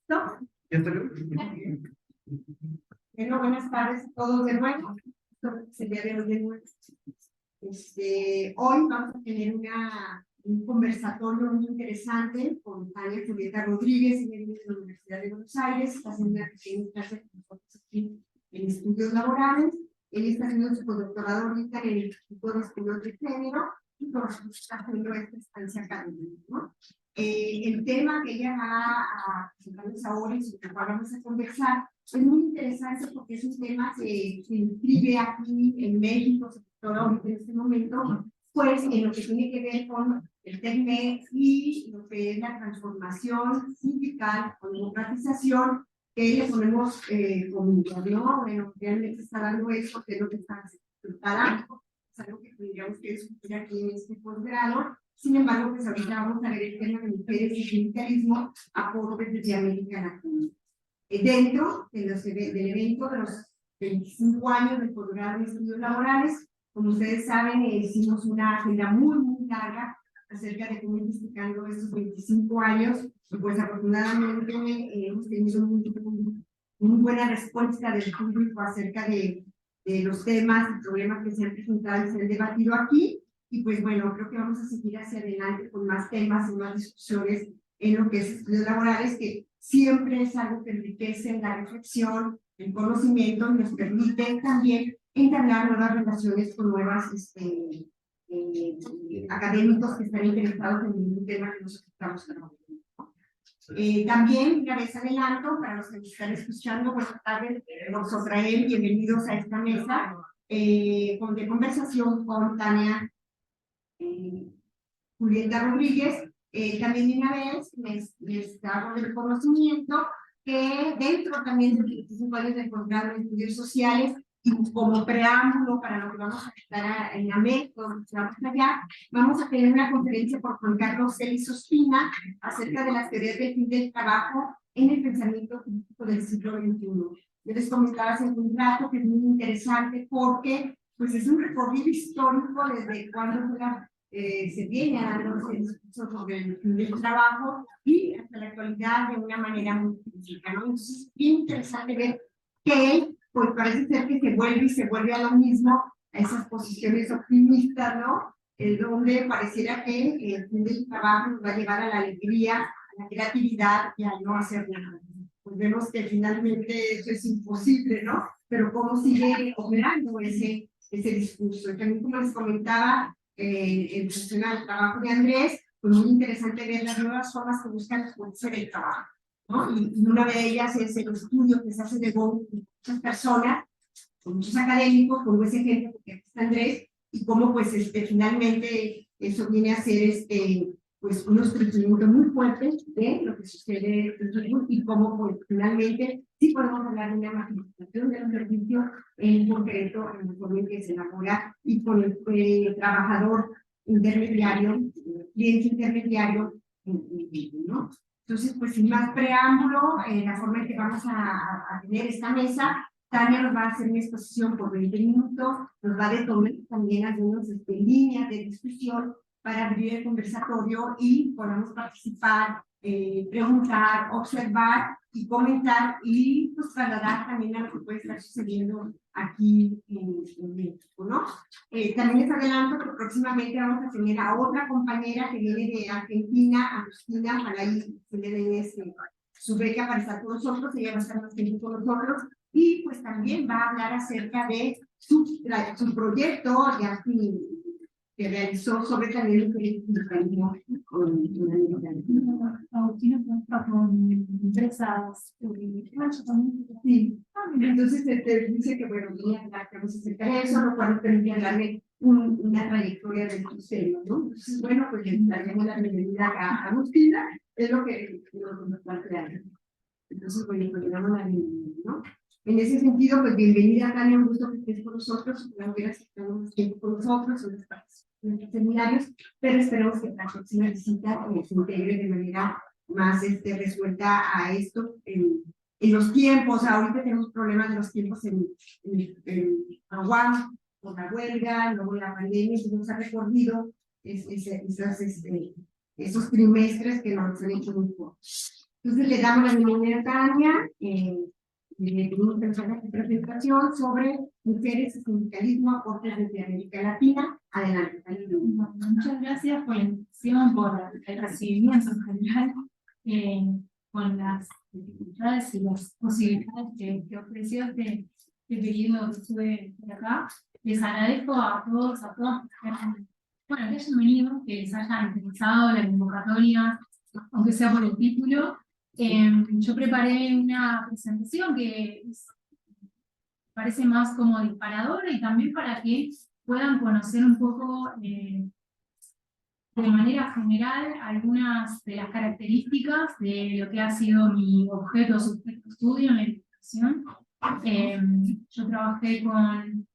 ¿No? Bueno, buenas tardes a todos de nuevo. El día de hoy de nuevo. Hoy vamos a tener un conversatorio muy interesante con Tania Julieta Rodríguez, ella viene de la Universidad de Buenos Aires, está haciendo una pequeña clase con nosotros aquí en estudios laborales. Ella está haciendo su postdoctorado ahorita en el Instituto de Estudios de Género y por eso está haciendo esta estancia académica, ¿no? El tema que ella va a presentarles ahora y sobre el cual vamos a conversar es muy interesante porque es un tema que se inscribe aquí en México, sobre todo ahorita en este momento, pues en lo que tiene que ver con el TECMEC y lo que es la transformación sindical o democratización que le ponemos común, ¿no? Bueno, realmente está dando eso, que es lo que está dando, es algo que tendríamos que discutir aquí en este posgrado. Sin embargo, pues ahorita vamos a ver el tema de mujeres y sindicalismo a foros desde América Latina. Dentro del evento de los 25 años del posgrado de estudios laborales, como ustedes saben, hicimos una agenda muy larga acerca de cómo ir festejando estos 25 años, y pues afortunadamente hemos tenido muy buena respuesta del público acerca de los temas y problemas que se han presentado y se han debatido aquí. Y pues bueno, creo que vamos a seguir hacia adelante con más temas y más discusiones en lo que es estudios laborales, que siempre es algo que enriquece la reflexión, el conocimiento, y nos permite también entablar nuevas relaciones con nuevas académicos que están interesados en ningún tema que nosotros estamos trabajando. También, una vez adelanto, para los que nos están escuchando, buenas tardes, nosotros bienvenidos a esta mesa de conversación con Tania Julieta Rodríguez. También una vez les hago el conocimiento que dentro también de los 25 años del posgrado en estudios sociales y como preámbulo para lo que vamos a estar en AMEC, vamos a tener una conferencia por Juan Carlos Celis Ospina acerca de las teorías del fin del trabajo en el pensamiento crítico del siglo XXI. Yo les comentaba hace un rato que es muy interesante porque pues es un recorrido histórico desde cuando se viene dando ese discurso sobre el fin del trabajo y hasta la actualidad de una manera muy crítica, ¿no? Entonces es bien interesante ver que pues parece ser que se vuelve a lo mismo, a esas posiciones optimistas, ¿no? Donde pareciera que el fin del trabajo nos va a llevar a la alegría, a la creatividad y a no hacer nada. Pues vemos que finalmente eso es imposible, ¿no? Pero cómo sigue operando ese discurso. Y también, como les comentaba, en relación al trabajo de Andrés, pues muy interesante ver las nuevas formas que buscan hacer el trabajo, ¿no? Y una de ellas es el estudio que se hace de muchas personas, con muchos académicos, como ese ejemplo que aquí está Andrés, y cómo pues finalmente eso viene a ser pues unos procedimientos muy fuertes de lo que sucede y cómo pues finalmente sí podemos hablar de una magnificación de los servicios en concreto en la forma en que se elabora y con el trabajador intermediario, el cliente intermediario, ¿no? Entonces, pues sin más preámbulo, la forma en que vamos a tener esta mesa, Tania nos va a hacer una exposición por 20 minutos, nos va a detonar también algunas líneas de discusión para abrir el conversatorio y podamos participar, preguntar, observar y comentar y pues trasladar también a lo que puede estar sucediendo aquí en México, ¿no? También les adelanto que próximamente vamos a tener a otra compañera que viene de Argentina, Agustina, para ahí se le den su beca para estar con nosotros, ella va a estar más tiempo con nosotros, y pues también va a hablar acerca de su proyecto ya que realizó sobre también el sindicalismo con Agustina con empresas. Sí. Entonces dice que bueno, vamos a acercar eso, lo cual permite darle una trayectoria de estos temas, ¿no? Entonces, bueno, pues le daremos la bienvenida a Agustina, es lo que nos planteamos. Entonces, bueno, pues le damos la bienvenida, ¿no? En ese sentido, pues bienvenida, Tania, un gusto que estés con nosotros, que hubieras estado más tiempo con nosotros en nuestros seminarios, pero esperemos que la próxima visita se integre de manera más resuelta a esto en los tiempos. Ahorita tenemos problemas de los tiempos en Aguam, por la huelga, luego la pandemia, y nos ha recorrido esos trimestres que nos han hecho muy pocos. Entonces le damos la bienvenida a Tania, una presentación sobre mujeres y sindicalismo, aportes desde América Latina. Adelante, Tania. Muchas gracias por la invitación, por el recibimiento en general, con las dificultades y las posibilidades que ofreció este periodo que estuve por acá. Les agradezco a todos, a todas, bueno, que hayan venido, que les haya interesado la convocatoria, aunque sea por el título. Yo preparé una presentación que parece más como disparadora y también para que puedan conocer un poco de manera general algunas de las características de lo que ha sido mi objeto de estudio en la investigación. Yo trabajé con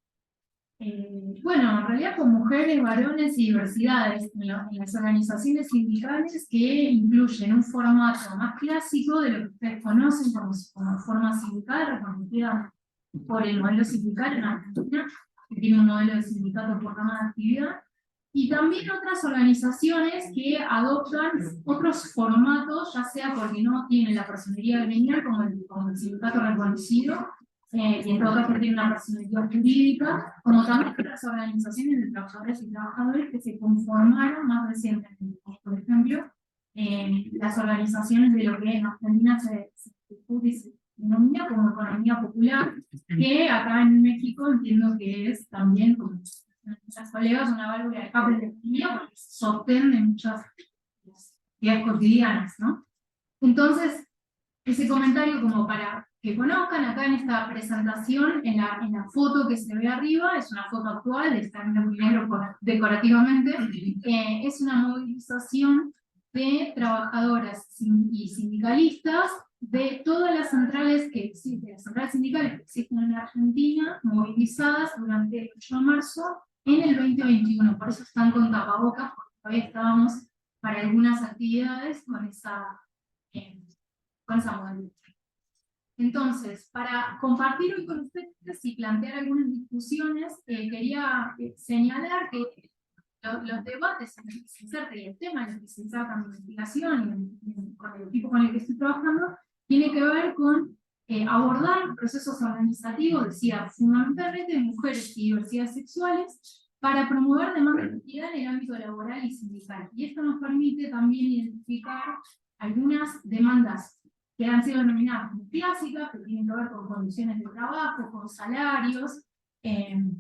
bueno, en realidad con mujeres, varones y diversidades en las organizaciones sindicales que incluyen un formato más clásico de lo que ustedes conocen como forma sindical, reconocida por el modelo sindical en Argentina, que tiene un modelo de sindicato por rama de actividad, y también otras organizaciones que adoptan otros formatos, ya sea porque no tienen la personería gremial como el sindicato reconocido, y en todo caso tiene una personalidad jurídica, como también otras organizaciones de trabajadores y trabajadores que se conformaron más recientemente, como por ejemplo las organizaciones de lo que en Argentina se denomina como economía popular, que acá en México entiendo que es también, como muchas colegas, una válvula de escape de la economía porque se sostén de muchas actividades cotidianas, ¿no? Entonces, ese comentario como para que conozcan, acá en esta presentación, en la foto que se ve arriba, es una foto actual, está en blanco y negro decorativamente, es una movilización de trabajadoras y sindicalistas de todas las centrales que existen, las centrales sindicales que existen en Argentina, movilizadas durante el 8 de marzo en el 2021, por eso están con tapabocas, porque todavía estábamos para algunas actividades con esa modalidad. Entonces, para compartir hoy con ustedes y plantear algunas discusiones, quería señalar que los debates en los que se inserta y el tema en el que se inserta mi investigación y con el equipo con el que estoy trabajando, tiene que ver con abordar procesos organizativos, decía, fundamentalmente de mujeres y diversidades sexuales, para promover demanda de equidad en el ámbito laboral y sindical. Y esto nos permite también identificar algunas demandas que han sido denominadas como clásicas, que tienen que ver con condiciones de trabajo, con salarios,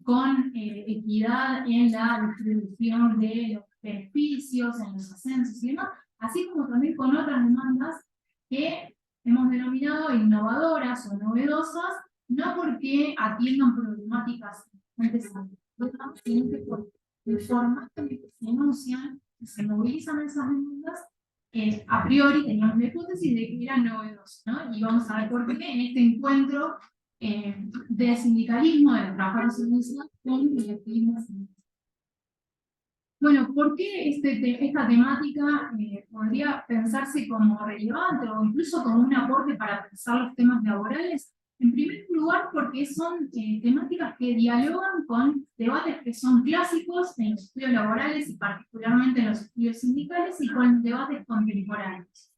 con equidad en la distribución de los beneficios, en los ascensos y demás, así como también con otras demandas que hemos denominado innovadoras o novedosas, no porque atiendan problemáticas sino que por el formato en el que se enuncian, que se movilizan esas demandas, a priori teníamos la hipótesis de que eran novedosos, ¿no? Y vamos a ver por qué en este encuentro de sindicalismo, de los trabajadores organizados con el activismo sindical. Bueno, ¿por qué esta temática podría pensarse como relevante o incluso como un aporte para pensar los temas laborales? En primer lugar, porque son temáticas que dialogan con debates que son clásicos en los estudios laborales y particularmente en los estudios sindicales y con debates contemporáneos.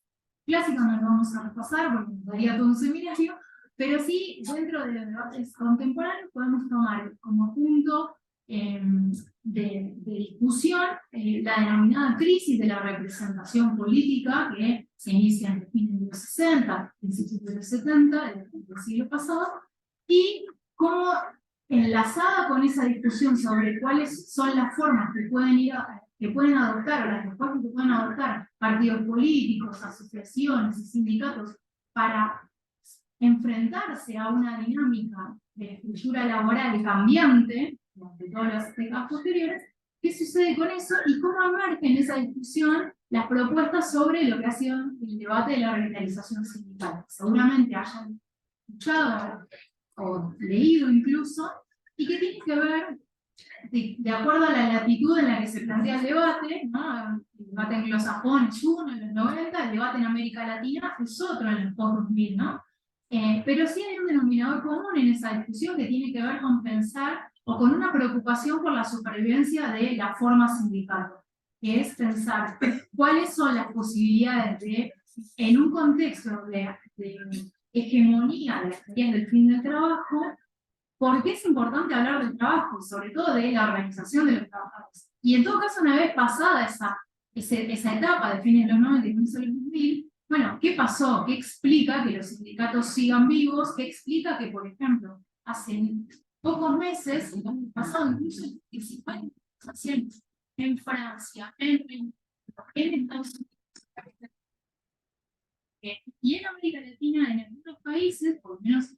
Clásicos no lo vamos a repasar porque nos daría todo un seminario, pero sí dentro de los debates contemporáneos podemos tomar como punto de discusión, la denominada crisis de la representación política, que se inicia en fines de los 60, principios de los 70, del siglo pasado, y cómo enlazada con esa discusión sobre cuáles son las formas que pueden adoptar, o las respuestas que pueden adoptar partidos políticos, asociaciones y sindicatos para enfrentarse a una dinámica de estructura laboral cambiante durante todas las décadas posteriores, ¿qué sucede con eso y cómo emergen en esa discusión las propuestas sobre lo que ha sido el debate de la revitalización sindical? Seguramente hayan escuchado o leído incluso, y que tiene que ver, de acuerdo a la latitud en la que se plantea el debate, ¿no? El debate anglosajón es uno en los 90, el debate en América Latina es otro en los post-2000, ¿no? Pero sí hay un denominador común en esa discusión que tiene que ver con pensar o con una preocupación por la supervivencia de la forma sindical, que es pensar cuáles son las posibilidades de, en un contexto de hegemonía de las teorías del fin del trabajo, ¿por qué es importante hablar del trabajo? Sobre todo de la organización de los trabajadores. Y en todo caso, una vez pasada esa etapa de fines de los 90 y comienzos de los 2000, bueno, ¿qué pasó? ¿Qué explica que los sindicatos sigan vivos? ¿Qué explica que, por ejemplo, hace pocos meses, el año pasado, incluso principales organizaciones en Francia, en Estados Unidos, y en América Latina, en algunos países, por lo menos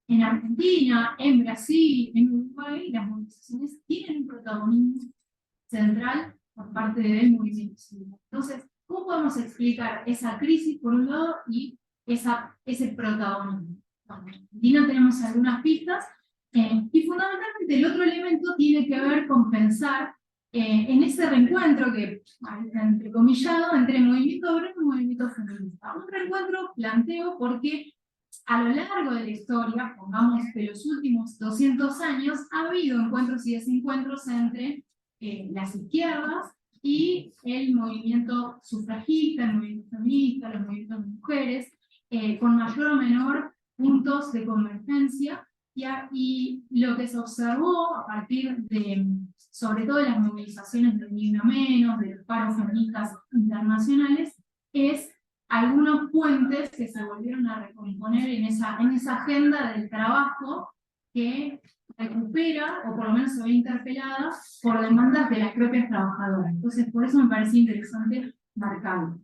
en Argentina, en Brasil, en Uruguay, las movilizaciones tienen un protagonismo central por parte del movimiento sindical? Entonces, ¿cómo podemos explicar esa crisis por un lado y ese protagonismo? Bueno, en Argentina tenemos algunas pistas, y fundamentalmente el otro elemento tiene que ver con pensar en ese reencuentro que está entrecomillado entre movimiento obrero y movimiento feminista. Un reencuentro planteo porque a lo largo de la historia, pongamos que los últimos 200 años, ha habido encuentros y desencuentros entre las izquierdas y el movimiento sufragista, el movimiento feminista, los movimientos de mujeres, con mayor o menor puntos de convergencia, y lo que se observó a partir de, sobre todo de las movilizaciones del Ni Una Menos, de los paros feministas internacionales, es algunos puentes que se volvieron a recomponer en esa agenda del trabajo que recupera, o por lo menos se ve interpelada, por demandas de las propias trabajadoras. Entonces, por eso me parecía interesante marcarlo.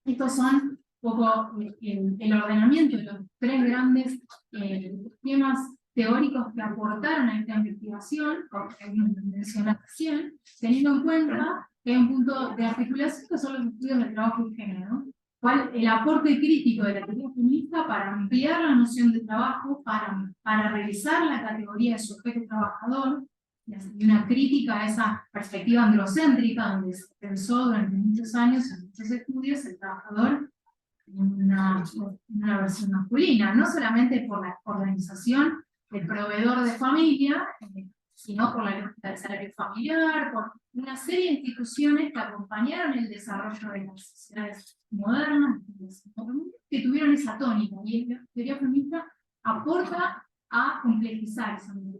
Estos son un poco el ordenamiento de los tres grandes temas teóricos que aportaron a esta investigación, como mencioné recién, teniendo en cuenta que hay un punto de articulación que son los estudios del trabajo y género, ¿no? El aporte crítico de la teoría feminista para ampliar la noción de trabajo, para revisar la categoría de sujeto trabajador, y una crítica a esa perspectiva androcéntrica, donde se pensó durante muchos años en muchos estudios el trabajador en una versión masculina, no solamente por la organización del proveedor de familia, sino por la lógica del salario familiar, por una serie de instituciones que acompañaron el desarrollo de las sociedades modernas, que tuvieron esa tónica, y la teoría feminista aporta a complejizar esa medida.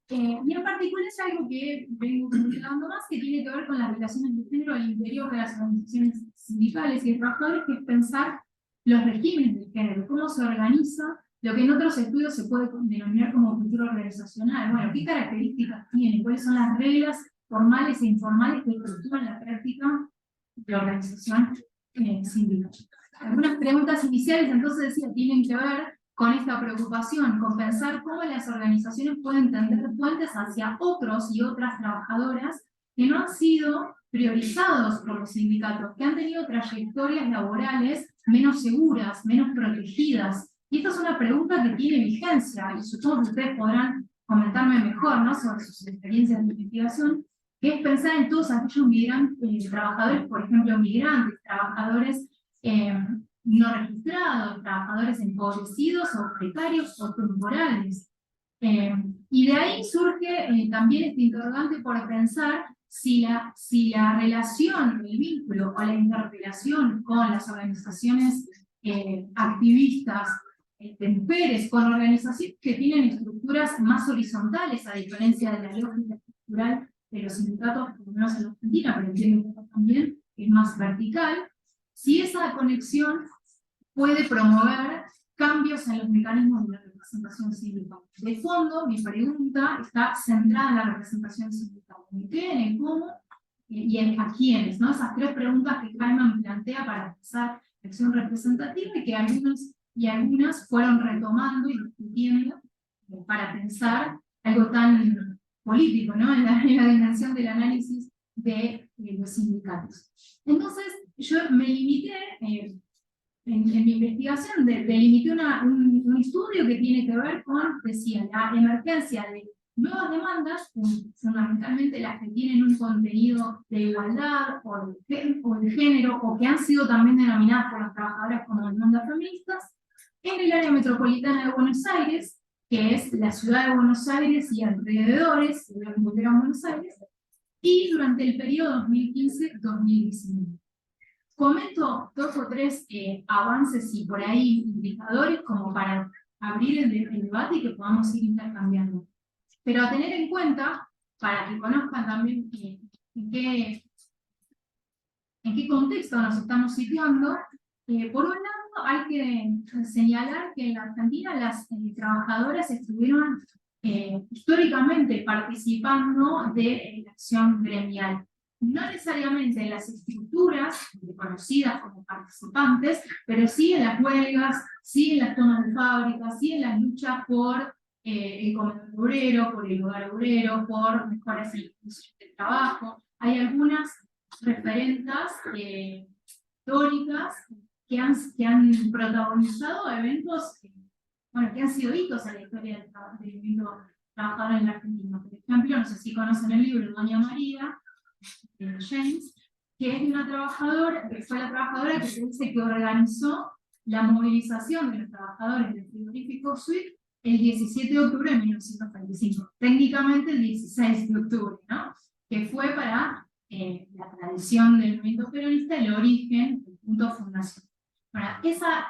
Y en particular es algo que vengo comunicando más, que tiene que ver con las relaciones de género al interior de las organizaciones sindicales y de trabajadores, que es pensar los regímenes de género, cómo se organiza lo que en otros estudios se puede denominar como cultura organizacional. Bueno, ¿qué características tiene? ¿Cuáles son las reglas formales e informales que estructuran la práctica de organización sindical? Algunas preguntas iniciales, entonces, decía, tienen que ver con esta preocupación, con pensar cómo las organizaciones pueden tender puentes hacia otros y otras trabajadoras que no han sido priorizados por los sindicatos, que han tenido trayectorias laborales menos seguras, menos protegidas. Y esta es una pregunta que tiene vigencia, y supongo que ustedes podrán comentarme mejor, ¿no?, sobre sus experiencias de investigación, que es pensar en todos aquellos migrantes, trabajadores, por ejemplo, migrantes, trabajadores no registrados, trabajadores empobrecidos o precarios o temporales. Y de ahí surge también este interrogante por pensar si la relación, el vínculo o la interrelación con las organizaciones activistas de mujeres, con organizaciones que tienen estructuras más horizontales, a diferencia de la lógica estructural de los sindicatos, por lo menos en Argentina, pero entiendo que también es más vertical, si esa conexión puede promover cambios en los mecanismos de la representación sindical. De fondo, mi pregunta está centrada en la representación sindical. ¿En qué, en el cómo y en a quiénes? ¿No? Esas tres preguntas que Kahneman plantea para pensar la acción representativa y que algunas fueron retomando y discutiendo para pensar algo tan político, ¿no? En la dimensión del análisis de los sindicatos. Entonces, yo me limité, en mi investigación, delimité un estudio que tiene que ver con, decía, la emergencia de nuevas demandas, fundamentalmente las que tienen un contenido de igualdad o de género, o que han sido también denominadas por las trabajadoras como demandas feministas, en el área metropolitana de Buenos Aires, que es la ciudad de Buenos Aires y alrededores, de Buenos Aires, y durante el periodo 2015-2019. Comento 2 o 3 avances y por ahí indicadores como para abrir el debate y que podamos ir intercambiando. Pero a tener en cuenta, para que conozcan también en qué contexto nos estamos situando, por un lado hay que señalar que en la Argentina las trabajadoras estuvieron históricamente participando de la acción gremial. No necesariamente en las estructuras reconocidas como participantes, pero sí en las huelgas, sí en las tomas de fábricas, sí en las luchas por el comedor obrero, por el hogar obrero, por mejoras en las condiciones de trabajo. Hay algunas referentas históricas que han protagonizado eventos bueno, que han sido hitos en la historia del movimiento trabajador en la Argentina. Por ejemplo, no sé si conocen el libro Doña María, de James, que es una trabajadora, que fue la trabajadora que se dice que organizó la movilización de los trabajadores del frigorífico Swift el 17 de octubre de 1935. Técnicamente el 16 de octubre, ¿no? Que fue para la tradición del movimiento peronista el origen, el punto fundacional. Para esa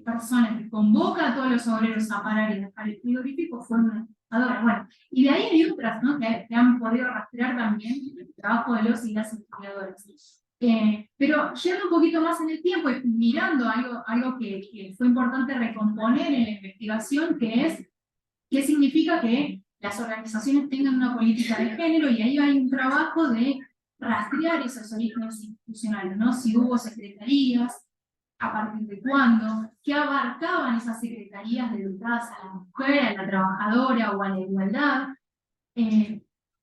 persona que convoca a todos los obreros a parar y dejar el frigorífico fue una trabajadora. Bueno, y de ahí hay otras, ¿no? que han podido rastrear también el trabajo de los y las empleadoras. Pero yendo un poquito más en el tiempo y mirando algo que fue importante recomponer en la investigación, que es qué significa que las organizaciones tengan una política de género, y ahí hay un trabajo de rastrear esos orígenes institucionales, ¿no? Si hubo secretarías, a partir de cuándo, qué abarcaban esas secretarías dedicadas a la mujer, a la trabajadora o a la igualdad.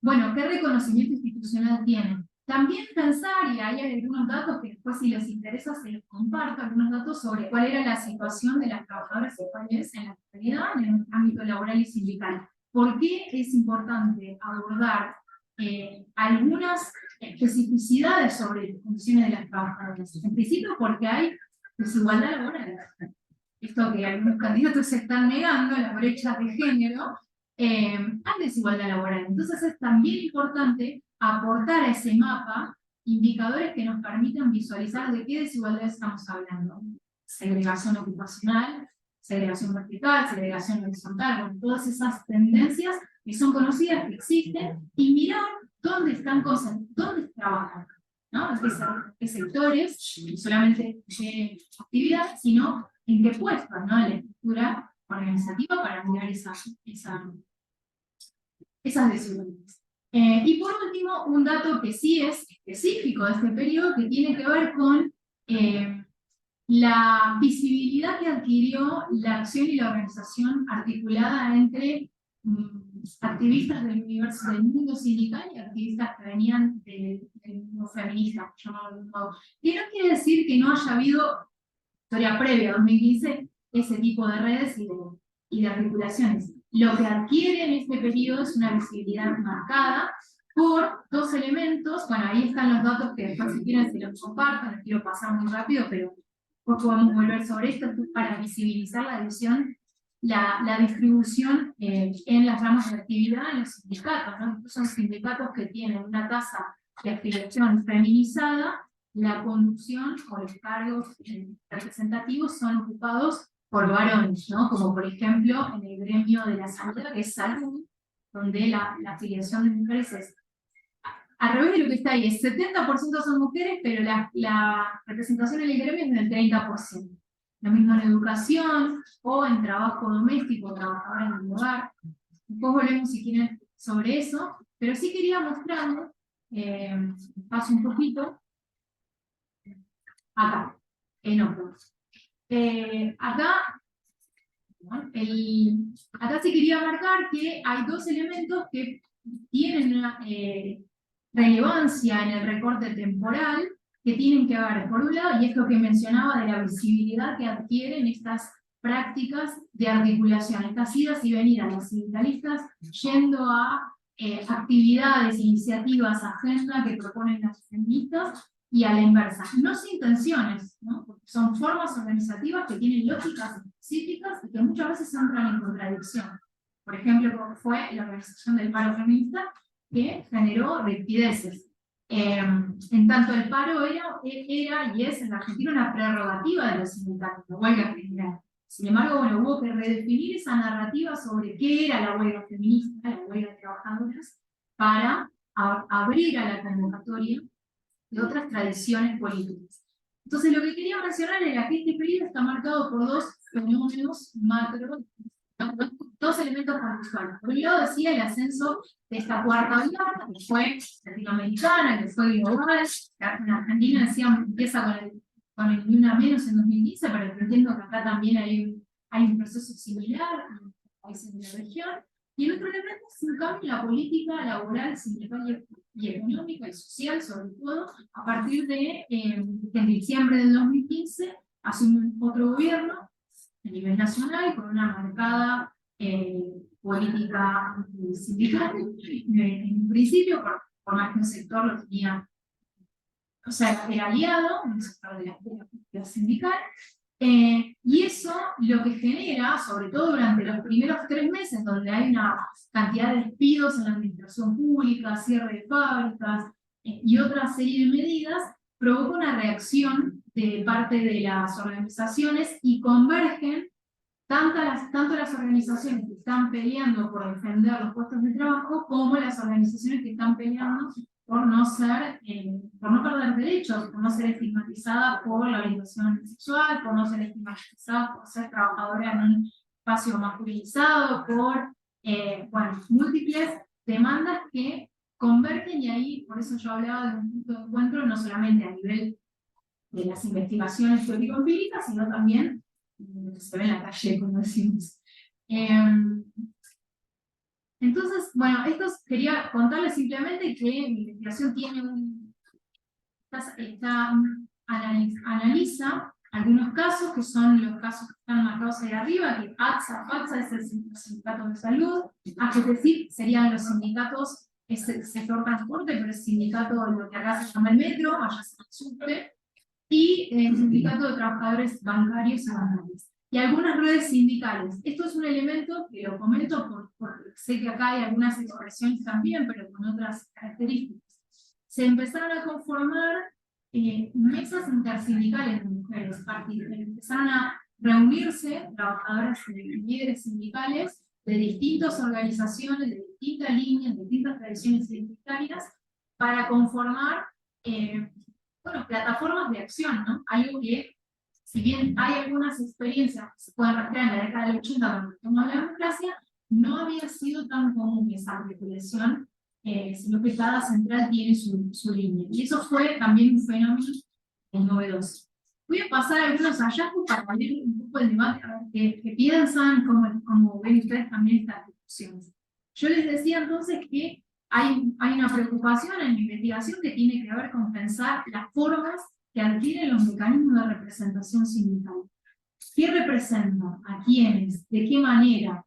Bueno, qué reconocimiento institucional tienen. También pensar, y ahí hay algunos datos que después si les interesa se los comparto, algunos datos sobre cuál era la situación de las trabajadoras sexuales en la actualidad en el ámbito laboral y sindical. ¿Por qué es importante abordar algunas especificidades sobre las condiciones de las trabajadoras? En principio porque hay desigualdad laboral. Esto que algunos candidatos se están negando, la brecha de género, hay desigualdad laboral. Entonces es también importante aportar a ese mapa indicadores que nos permitan visualizar de qué desigualdad estamos hablando. Segregación ocupacional, segregación vertical, segregación horizontal, bueno, todas esas tendencias que son conocidas, que existen, y mirar dónde están cosas, dónde trabajan, ¿no? ¿Qué sectores, no solamente qué actividad, sino en qué puestos, ¿no? En la estructura organizativa para mirar esas desigualdades. Y por último, un dato que sí es específico de este periodo, que tiene que ver con la visibilidad que adquirió la acción y la organización articulada entre activistas del universo del mundo sindical y activistas que venían del mundo feminista, llamarlo de un modo. Y no quiere decir que no haya habido historia previa a 2015 ese tipo de redes y de articulaciones. Lo que adquiere en este periodo es una visibilidad marcada por 2 elementos. Bueno, ahí están los datos que después si quieren se los comparto, no quiero pasar muy rápido, pero después podemos volver sobre esto para visibilizar la división, la distribución en las ramas de actividad en los sindicatos, ¿no? Estos son sindicatos que tienen una tasa de afiliación feminizada. La conducción o los cargos representativos son ocupados por varones, ¿no? Como por ejemplo en el gremio de la sanidad, que es salud, donde la afiliación de mujeres es al revés de lo que está ahí, el 70% son mujeres, pero la representación en el gremio es del 30%. Lo mismo en educación o en trabajo doméstico, trabajadora en el hogar. Después volvemos si quieren sobre eso, pero sí quería mostrarles, paso un poquito, acá, en otros. Acá sí quería marcar que hay dos elementos que tienen una relevancia en el recorte temporal, que tienen que ver, por un lado, y esto que mencionaba de la visibilidad que adquieren estas prácticas de articulación, estas idas y venidas, los sindicalistas yendo a actividades, iniciativas, agenda que proponen las feministas, y a la inversa, no sin tensiones, ¿no? Porque son formas organizativas que tienen lógicas específicas y que muchas veces entran en contradicción. Por ejemplo, como fue la organización del paro feminista, que generó ripideces. En tanto el paro era y es en la Argentina una prerrogativa de los sindicatos, la huelga general. Sin embargo, bueno, hubo que redefinir esa narrativa sobre qué era la huelga feminista, la huelga de trabajadoras, para abrir a la convocatoria de otras tradiciones políticas. Entonces, lo que quería mencionar era que este periodo está marcado por dos fenómenos macro, dos elementos conceptuales. Por un lado decía el ascenso de esta cuarta ola, que fue latinoamericana, que fue global. En Argentina decíamos que empieza con el Ni Una Menos en 2015, pero entiendo que acá también hay un proceso similar en los países de la región. Y el otro elemento es un cambio en la política laboral, sindical y económica y social, sobre todo, a partir de que en diciembre de 2015 asume otro gobierno a nivel nacional con una marcada política sindical. En un principio, por más que un sector lo tenía, o sea, era aliado, un sector de la sindical. Y eso lo que genera, sobre todo durante los primeros 3 meses, donde hay una cantidad de despidos en la administración pública, cierre de fábricas y otra serie de medidas, provoca una reacción de parte de las organizaciones y convergen tanto las organizaciones que están peleando por defender los puestos de trabajo como las organizaciones que están peleando por no perder derechos, por no ser estigmatizadas por la orientación sexual, por no ser estigmatizadas por ser trabajadora en un espacio masculinizado, por múltiples demandas que convergen, y ahí por eso yo hablaba de un punto de encuentro no solamente a nivel de las investigaciones teórico-empíricas, sino también se ve en la calle, como decimos. Entonces, bueno, esto quería contarles simplemente que mi investigación tiene analiza algunos casos que son los casos que están marcados ahí arriba, que FATSA es el sindicato de salud, AGTSIC serían los sindicatos, es el sector transporte, pero es sindicato de lo que acá se llama el metro, allá se llama subte, y el sindicato de trabajadores bancarios y bancarias. Y algunas redes sindicales. Esto es un elemento que lo comento porque sé que acá hay algunas expresiones también, pero con otras características. Se empezaron a conformar mesas intersindicales de mujeres, empezaron a reunirse trabajadoras y líderes sindicales de distintas organizaciones, de distintas líneas, de distintas tradiciones identitarias, para conformar plataformas de acción, ¿no? Algo que, si bien hay algunas experiencias que se pueden rastrear en la década del 80 cuando tomó la democracia, no había sido tan común esa articulación, sino que cada central tiene su línea. Y eso fue también un fenómeno novedoso. Voy a pasar algunos hallazgos para abrir un poco el debate, a ver qué piensan, cómo ven ustedes también estas discusiones. Yo les decía entonces que hay una preocupación en mi investigación que tiene que ver con pensar las formas que adquieren los mecanismos de representación sindical. ¿Qué representan? ¿A quiénes? ¿De qué manera?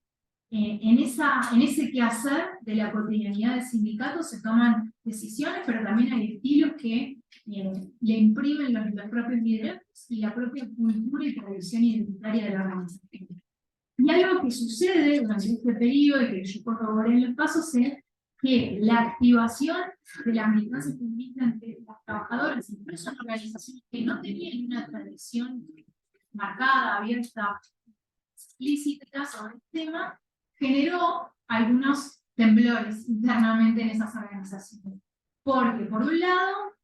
En ese quehacer de la cotidianidad del sindicato se toman decisiones, pero también hay estilos que le imprimen los propios liderazgos y la propia cultura y tradición identitaria de la organización. Y algo que sucede durante este periodo, y que yo corroboré en los pasos, es que la activación de la militancia feminista entre las trabajadoras, incluso en organizaciones que no tenían una tradición marcada, abierta, explícita sobre el tema, generó algunos temblores internamente en esas organizaciones. Porque, por un lado,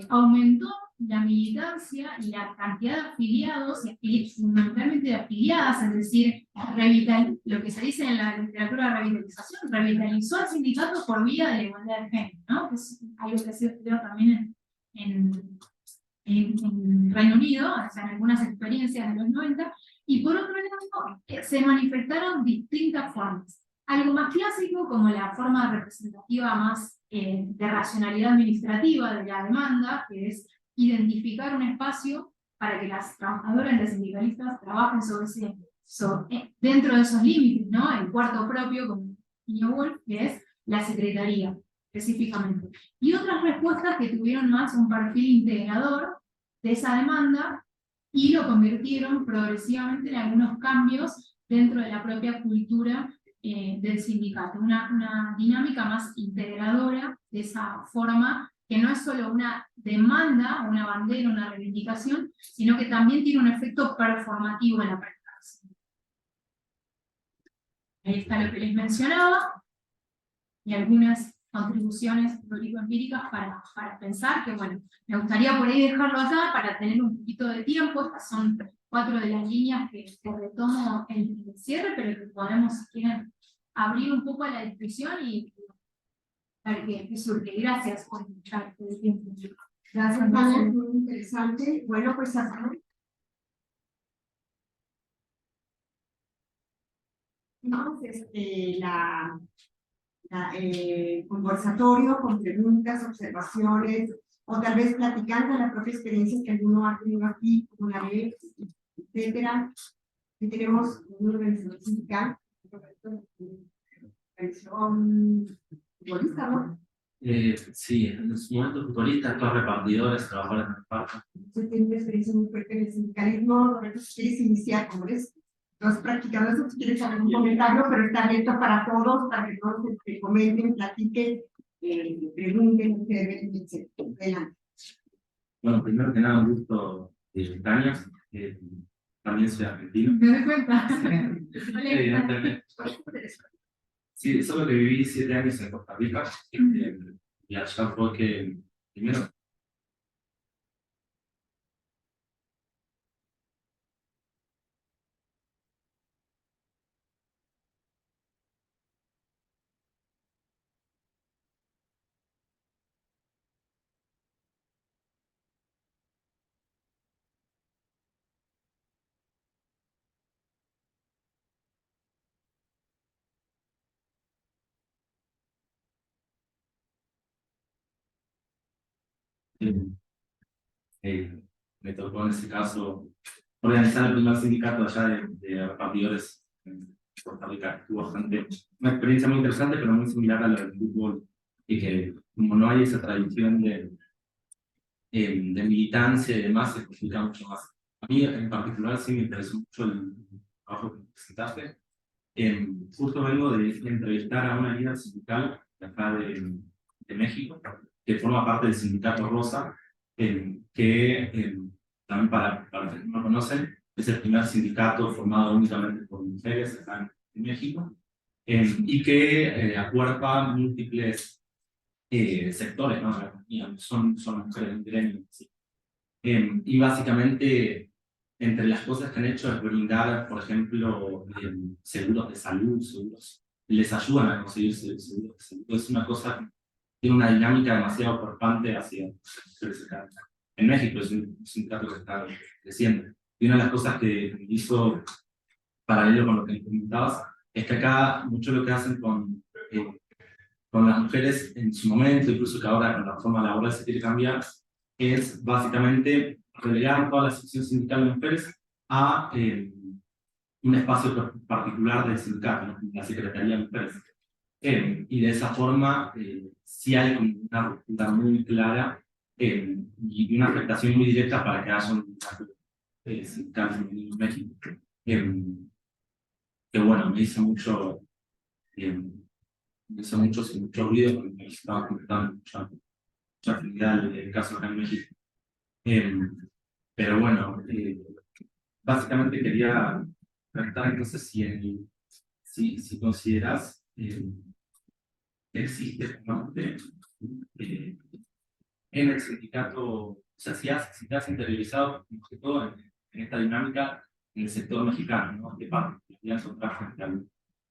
aumentó la militancia y la cantidad de afiliados, y fundamentalmente de afiliadas, es decir, lo que se dice en la literatura de revitalización, revitalizó al sindicato por vía de la igualdad de género, ¿no? Que es algo que se estudió también en Reino Unido, o sea, en algunas experiencias de los 90, y por otro lado, se manifestaron distintas formas. Algo más clásico, como la forma representativa más de racionalidad administrativa de la demanda, que es identificar un espacio para que las trabajadoras y las sindicalistas trabajen dentro de esos límites, ¿no? El cuarto propio, como decía Wolf, que es la secretaría, específicamente. Y otras respuestas que tuvieron más un perfil integrador de esa demanda y lo convirtieron progresivamente en algunos cambios dentro de la propia cultura del sindicato. Una dinámica más integradora de esa forma, que no es solo una demanda, una bandera, una reivindicación, sino que también tiene un efecto performativo en la práctica. Ahí está lo que les mencionaba, y algunas contribuciones teórico-empíricas para pensar que, bueno, me gustaría por ahí dejarlo acá para tener un poquito de tiempo. Estas son 4 de las líneas que retomo en el cierre, pero que podemos, si quieren, abrir un poco a la discusión y a ver qué surge. Gracias por escuchar todo el tiempo. Gracias, Tania, muy interesante. Bueno, pues hasta conversatorio con preguntas, observaciones, o tal vez platicando la propia experiencia que alguno ha tenido aquí, como la vez, etcétera. Aquí tenemos una organización sindical, organización futbolista, ¿no? Sí, en su momento futbolistas, los repartidores, trabajadores de reparto. Usted tiene una experiencia muy fuerte en el sindicalismo. Roberto, si quieres iniciar, como eres, no has practicado eso, si quieres hacer un comentario, pero está abierto para todos, para que todos comenten, platiquen, pregunten, etc. Adelante. Bueno, primero que nada, un gusto, Tania. También soy argentino. Me doy cuenta. Evidentemente. Sí, solo que viví 7 años en Costa Rica. Y allá fue que, primero, eh, me tocó en ese caso organizar el primer sindicato allá de repartidores en Costa Rica. Estuvo bastante, una experiencia muy interesante, pero muy similar a la del fútbol, y que como no hay esa tradición de militancia y demás, se complica mucho más. A mí en particular sí me interesó mucho el trabajo que presentaste. Justo vengo de entrevistar a una líder sindical de acá de México, que forma parte del sindicato Rosa, también para los que no lo conocen, es el primer sindicato formado únicamente por mujeres acá en México, y que acuerpa múltiples sectores, ¿no? De la economía, son mujeres en gremio. ¿Sí? Y básicamente, entre las cosas que han hecho es brindar, por ejemplo, seguros de salud, seguros, les ayudan a conseguir seguros de salud. Es una cosa que tiene una dinámica demasiado corpante hacia mujeres acá. En México es un sindicato que está creciendo. Y una de las cosas que hizo paralelo con lo que comentabas es que acá mucho lo que hacen con las mujeres en su momento, incluso que ahora con la reforma laboral se quiere cambiar, es básicamente relegar toda la sección sindical de mujeres a un espacio particular del sindicato, ¿no? La Secretaría de Mujeres. Y de esa forma sí hay una ruptura muy clara y una afectación muy directa para que haya un sindicato femenino en México. Que bueno, me hizo mucho ruido porque me estaba comentando mucha actividad del caso acá en México. Pero bueno, básicamente quería preguntar entonces si consideras que existe en el sindicato, o sea, si te has interiorizado, sobre todo en esta dinámica en el sector mexicano, ¿no? De parte de la alianza frente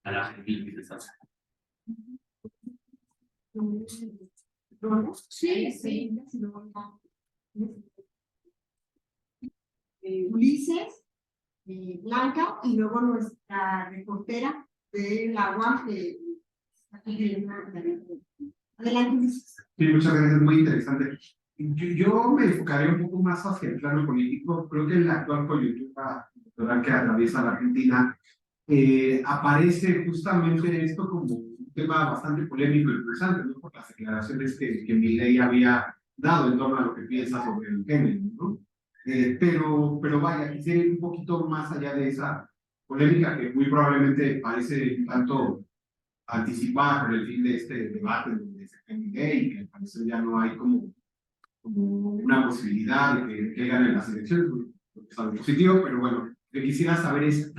a la Argentina y desastre. Sí, sí. Ulises, Blanca, y luego nuestra reportera de la UAM, adelante, Ulises. Sí, muchas gracias, muy interesante. Yo me enfocaré un poco más hacia el plano político. Creo que en la actual coyuntura electoral que atraviesa la Argentina aparece justamente esto como un tema bastante polémico e interesante, ¿no? Por las declaraciones que Milei había dado en torno a lo que piensa sobre el género, ¿no? Pero vaya, quisiera ir un poquito más allá de esa polémica que muy probablemente parece un tanto anticipada por el fin de este debate donde se Milei, que al parecer ya no hay como una posibilidad de que gane las elecciones, porque es algo positivo, pero bueno, lo que quisiera saber es,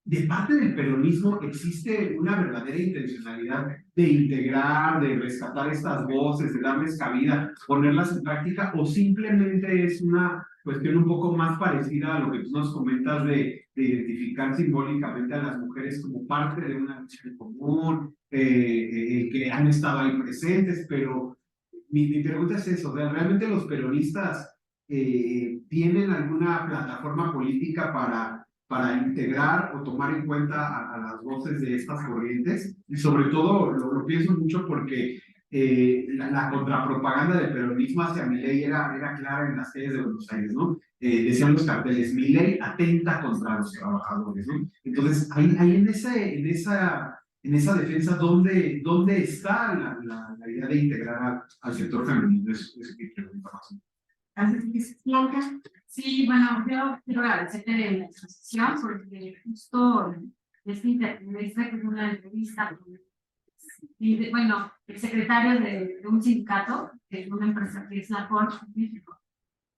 de parte del peronismo existe una verdadera intencionalidad de integrar, de rescatar estas voces, de darles cabida, ponerlas en práctica, o simplemente es una cuestión un poco más parecida a lo que tú nos comentas de identificar simbólicamente a las mujeres como parte de una lucha en común, que han estado ahí presentes, pero mi pregunta es eso, ¿realmente los peronistas tienen alguna plataforma política para integrar o tomar en cuenta a las voces de estas corrientes? Y sobre todo lo pienso mucho porque la contrapropaganda del peronismo hacia Milei era clara en las calles de Buenos Aires, ¿no? Decían los carteles, Milei atenta contra los trabajadores, ¿no? Entonces, ahí en esa defensa, ¿dónde está la idea de integrar al sector femenino? Eso que pregunta más. Gracias, Blanca. Sí, bueno, yo quiero agradecerte de la exposición porque justo esta que es una entrevista bueno, el secretario de un sindicato, de una empresa que es la Ford México,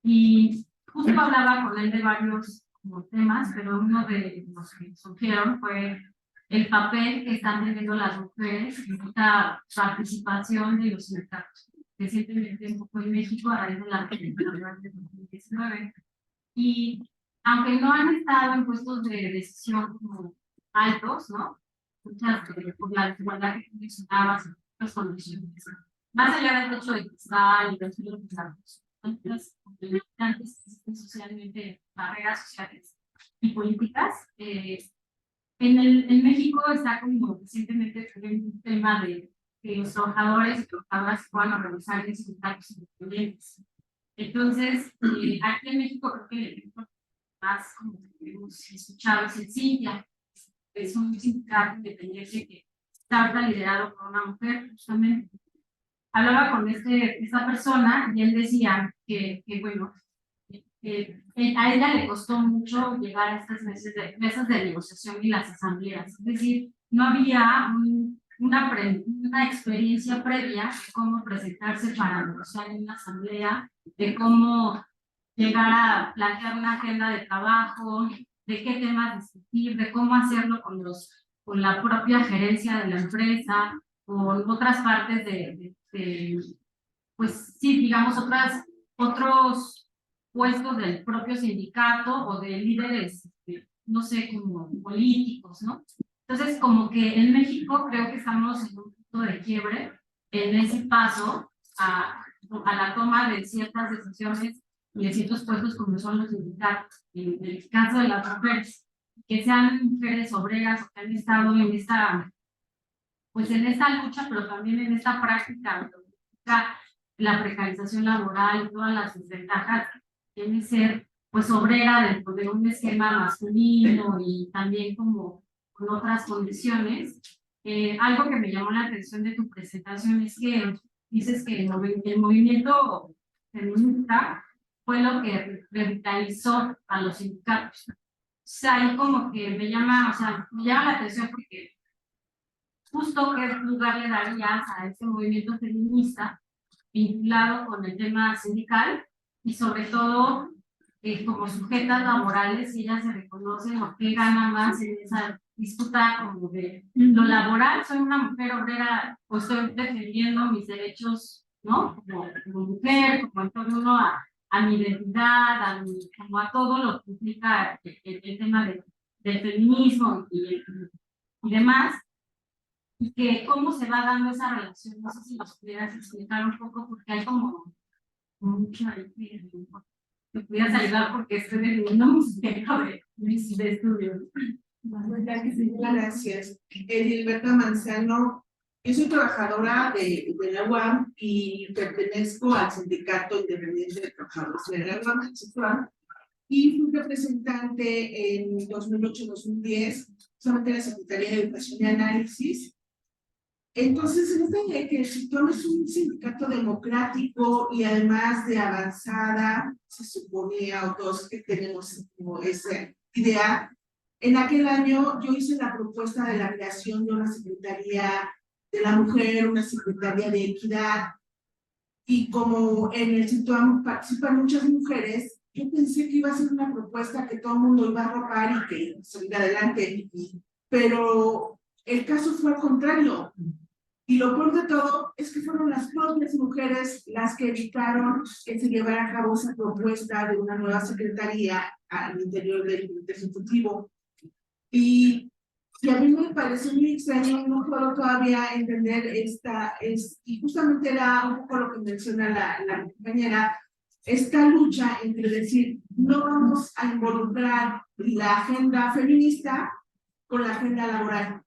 y justo hablaba con él de varios como, temas, pero uno de los que surgieron fue el papel que están teniendo las mujeres en esta participación de los sindicatos. Recientemente un poco en México a raíz de la Constitución de 2019. Y aunque no han estado en puestos de decisión como altos, ¿no? Muchas por la desigualdad que mencionabas, las condiciones. Más allá del hecho de que está y de los militantes que existen socialmente, barreras sociales y políticas, en México está como recientemente un tema de que los trabajadores y trabajadoras puedan organizar en sindicatos independientes. Entonces, aquí en México creo que el ejemplo más como que hemos escuchado es el Cintia, que es un sindicato independiente que está ahora liderado por una mujer, justamente. Hablaba con esta persona y él decía que bueno, a ella le costó mucho llegar a estas mesas de negociación y las asambleas. Es decir, no había una experiencia previa de cómo presentarse para negociar en una asamblea, de cómo llegar a plantear una agenda de trabajo, de qué temas discutir, de cómo hacerlo con la propia gerencia de la empresa, con otras partes pues sí, digamos, otros puestos del propio sindicato o de líderes, no sé, como políticos, ¿no? Entonces, como que en México creo que estamos en un punto de quiebre en ese paso a la toma de ciertas decisiones y de ciertos puestos como son los sindicatos. En el caso de las mujeres, que sean mujeres obreras que han estado en esta lucha, pero también en esta práctica, la precarización laboral y todas las desventajas que tiene ser pues obrera dentro de un esquema masculino y también como con otras condiciones. Algo que me llamó la atención de tu presentación es que dices que el movimiento feminista fue lo que revitalizó a los sindicatos. O sea, ahí como que me llama la atención porque justo qué lugar le darías a este movimiento feminista vinculado con el tema sindical y sobre todo como sujetas laborales, ellas se reconocen o qué gana más en esa disputa como de lo laboral. Soy una mujer obrera, pues estoy defendiendo mis derechos ¿no? Como mujer, como en torno a mi identidad, como a todo lo que implica el tema del feminismo y demás, y que cómo se va dando esa relación. No sé si nos pudieras explicar un poco, porque hay como mucho ahí que me pudieras ayudar, porque estoy viviendo un tiempo de estudio. Gracias. Edilberta Manzano, yo soy trabajadora de la UAM y pertenezco al Sindicato Independiente de Trabajadores de la UAM y fui representante en 2008-2010, solamente en la Secretaría de Educación y Análisis. Entonces, que el SITOM es un sindicato democrático y además de avanzada, se suponía, o todos que tenemos como esa idea. En aquel año yo hice la propuesta de la creación de una Secretaría de la Mujer, una Secretaría de Equidad, y como en el SITOM participan muchas mujeres, yo pensé que iba a ser una propuesta que todo el mundo iba a arropar y que salir adelante, pero el caso fue al contrario. Y lo peor de todo es que fueron las propias mujeres las que evitaron que se llevara a cabo esa propuesta de una nueva secretaría al interior del Ejecutivo. Y a mí me parece muy extraño, no puedo todavía entender y justamente era un poco lo que menciona la compañera, esta lucha entre decir, no vamos a involucrar la agenda feminista con la agenda laboral,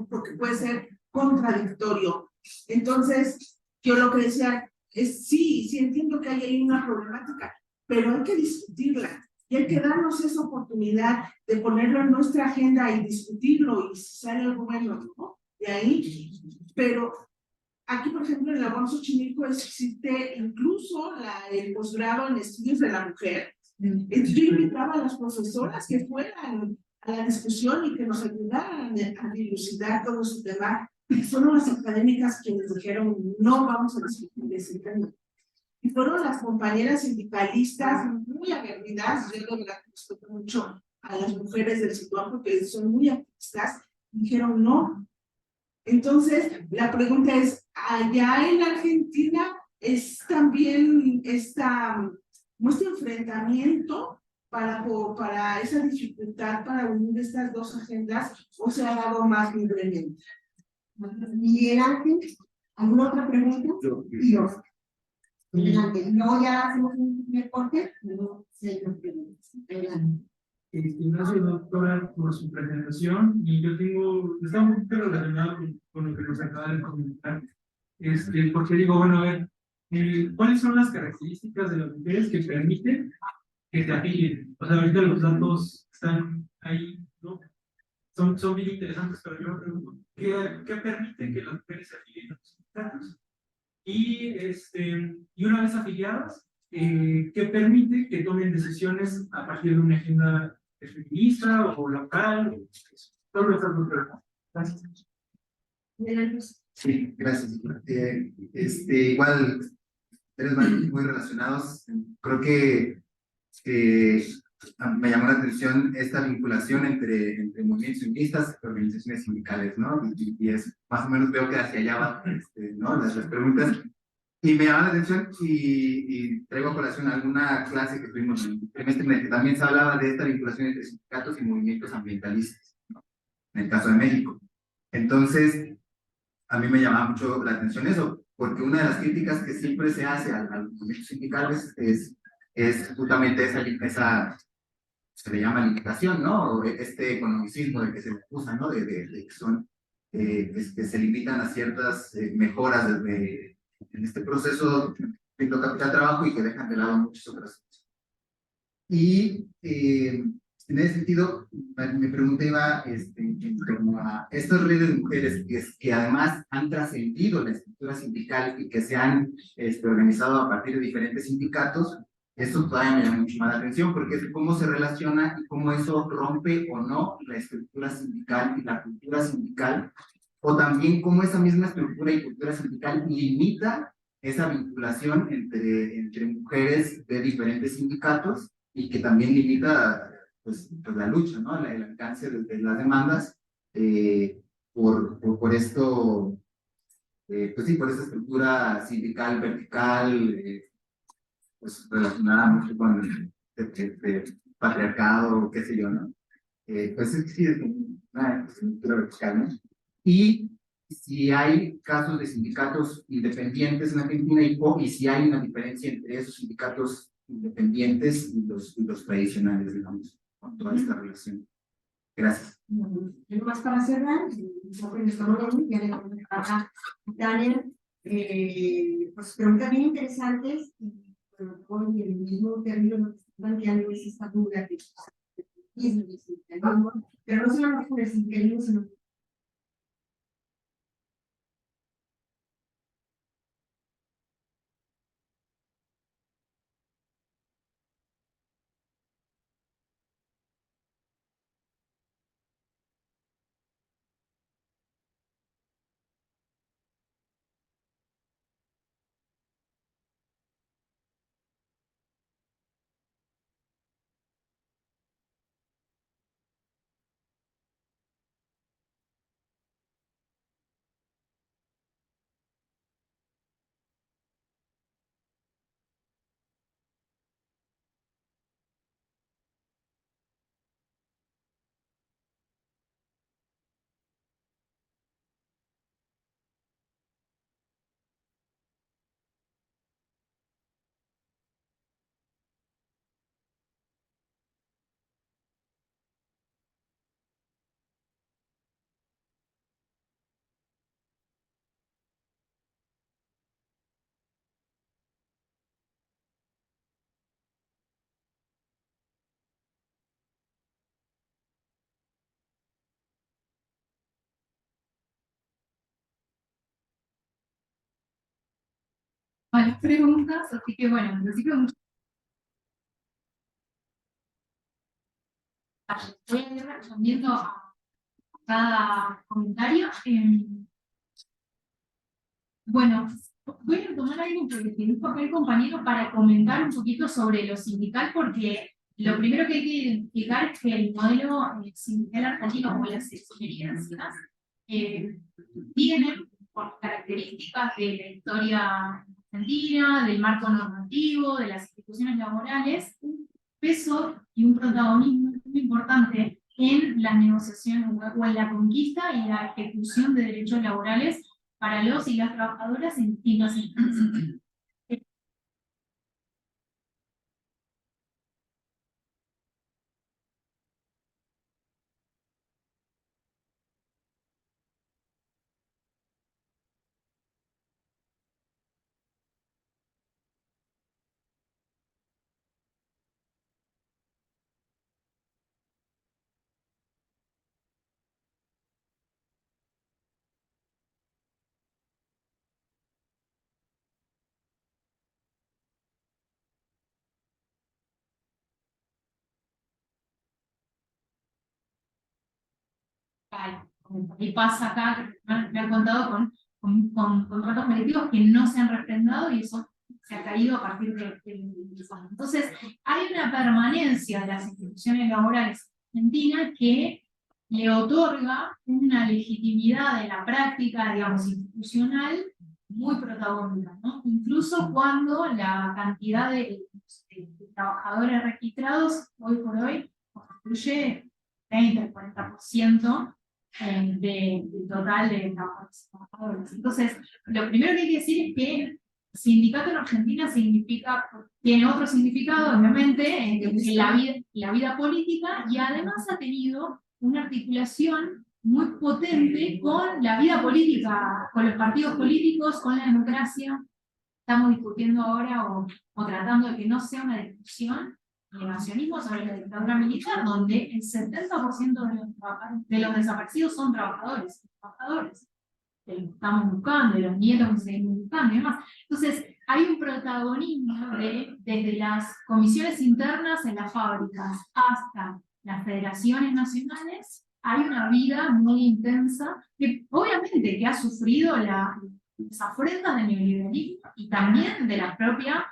porque puede ser contradictorio. Entonces, yo lo que decía es, sí entiendo que hay una problemática, pero hay que discutirla y hay que darnos esa oportunidad de ponerlo en nuestra agenda y discutirlo y si sale algo bueno, ¿no? De ahí, pero aquí, por ejemplo, en la UAM Xochimilco existe incluso el posgrado en estudios de la mujer. Entonces, yo invitaba a las profesoras que fueran a la discusión y que nos ayudaran a dilucidar todo su tema. Y fueron las académicas quienes dijeron, no vamos a discutir ese tema. Y fueron las compañeras sindicalistas muy aguerridas, yo de verdad respeto mucho a las mujeres del SITOM porque son muy activistas, dijeron no. Entonces, la pregunta es, allá en Argentina es también este enfrentamiento para esa dificultad para unir estas dos agendas, o se ha dado más libremente. Miguel Ángel, ¿alguna otra pregunta? Yo. Adelante. No, ya hacemos un primer corte. No sé las preguntas. Adelante. Gracias, doctora, por su presentación. Y está un poquito relacionado con lo que nos acaba de comentar. Porque digo, bueno, a ver, ¿cuáles son las características de las mujeres que permiten que se afilien? O sea, ahorita los datos están ahí, ¿no? Son bien interesantes, pero yo me pregunto, ¿qué permite que las mujeres se afilien a los sindicatos? Y una vez afiliadas, ¿qué permite que tomen decisiones a partir de una agenda feminista o local? Todo estas dos preguntas. Gracias. Sí, gracias. Igual, eres muy relacionados. Creo que me llamó la atención esta vinculación entre movimientos feministas y organizaciones sindicales, ¿no? Y es más o menos veo que hacia allá van, ¿no? Las preguntas. Y me llama la atención y traigo a colación alguna clase que tuvimos en el trimestre en el que también se hablaba de esta vinculación entre sindicatos y movimientos ambientalistas, ¿no? En el caso de México. Entonces, a mí me llamaba mucho la atención eso, porque una de las críticas que siempre se hace a los movimientos sindicales es justamente esa se le llama limitación, ¿no? O este economicismo de que se acusa, ¿no? De que son, que se limitan a ciertas mejoras en este proceso de capital trabajo y que dejan de lado muchas otras cosas. Y en ese sentido, mi pregunta iba en torno a estas redes de mujeres que además han trascendido la estructura sindical y que se han organizado a partir de diferentes sindicatos. Esto todavía me llama mucho más la atención porque es cómo se relaciona y cómo eso rompe o no la estructura sindical y la cultura sindical, o también cómo esa misma estructura y cultura sindical limita esa vinculación entre mujeres de diferentes sindicatos y que también limita pues la lucha, ¿no? El alcance de las demandas por esto pues sí, por esa estructura sindical vertical, pues relacionada mucho con el patriarcado, qué sé yo, ¿no? Pues sí, es una estructura vertical, ¿no? Y si hay casos de sindicatos independientes en Argentina y si hay una diferencia entre esos sindicatos independientes y los tradicionales, digamos, con toda esta relación. Gracias. Algo más para cerrar, ya le vamos a Daniel, pues preguntas bien interesantes y con el mismo término que están planteando es esta duda de pero no solamente con el sindicalismo, sino varias preguntas, así que bueno, en principio muchas gracias. Voy a ir respondiendo a cada comentario. Bueno, voy a tomar algo que dijo el compañero para comentar un poquito sobre lo sindical, porque lo primero que hay que identificar es que el modelo sindical argentino, como las experiencias, tienen por características de la historia argentina, del marco normativo, de las instituciones laborales, un peso y un protagonismo muy importante en la negociación o en la conquista y la ejecución de derechos laborales para los y las trabajadoras en distintas instancias. Y pasa acá, me han contado con contratos colectivos que no se han refrendado y eso se ha caído a partir de entonces, hay una permanencia de las instituciones laborales argentinas que le otorga una legitimidad de la práctica, digamos, institucional muy protagónica, ¿no? Incluso cuando la cantidad de trabajadores registrados hoy por hoy constituye 30-40% del total de trabajadores. Entonces, lo primero que hay que decir es que sindicato en Argentina tiene otro significado, obviamente, en la vida política y además ha tenido una articulación muy potente con la vida política, con los partidos políticos, con la democracia. Estamos discutiendo ahora o tratando de que no sea una discusión negacionismo sobre la dictadura militar, donde el 70% de los desaparecidos son trabajadores, que los estamos buscando, de los nietos que seguimos buscando y demás. Entonces, hay un protagonismo desde las comisiones internas en las fábricas hasta las federaciones nacionales, hay una vida muy intensa que obviamente que ha sufrido las afrentas del neoliberalismo y también de la propia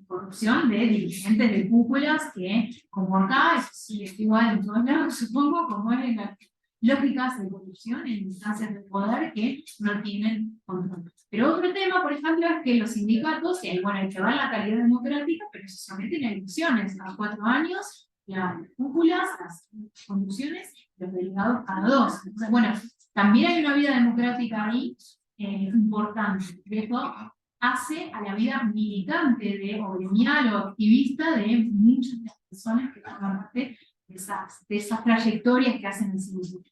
corrupción de dirigentes de cúpulas que, como acá, eso sí es igual en todos lados, supongo, como es en las lógicas de corrupción en instancias de poder que no tienen control. Pero otro tema, por ejemplo, es que los sindicatos, bueno, hay que ver la calidad democrática, pero se someten a elecciones cada 4 años, las cúpulas, las conducciones, los delegados cada 2. Entonces, bueno, también hay una vida democrática ahí importante. Esto hace a la vida militante o gremial o activista de muchas de las personas que forman parte de esas trayectorias que hacen el sindicato.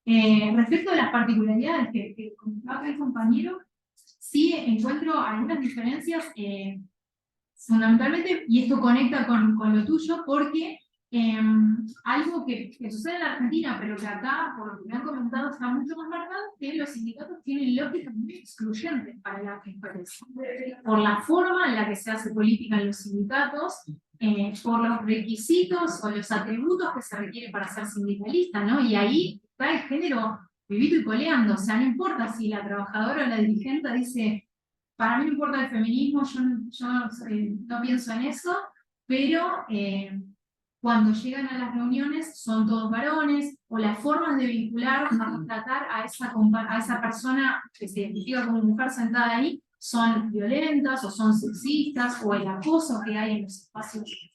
Respecto a las particularidades que comentaba el compañero, sí encuentro algunas diferencias fundamentalmente, y esto conecta con lo tuyo, porque algo que sucede en la Argentina, pero que acá, por lo que me han comentado, está mucho más marcado, que los sindicatos tienen lógicas muy excluyentes para las mujeres, por la forma en la que se hace política en los sindicatos, por los requisitos o los atributos que se requieren para ser sindicalista, ¿no? Y ahí está el género vivito y coleando, o sea, no importa si la trabajadora o la dirigente dice, para mí no importa el feminismo, yo no pienso en eso, pero cuando llegan a las reuniones son todos varones, o las formas de vincular, a tratar a esa persona que se identifica como mujer sentada ahí, son violentas, o son sexistas, o el acoso que hay en los espacios.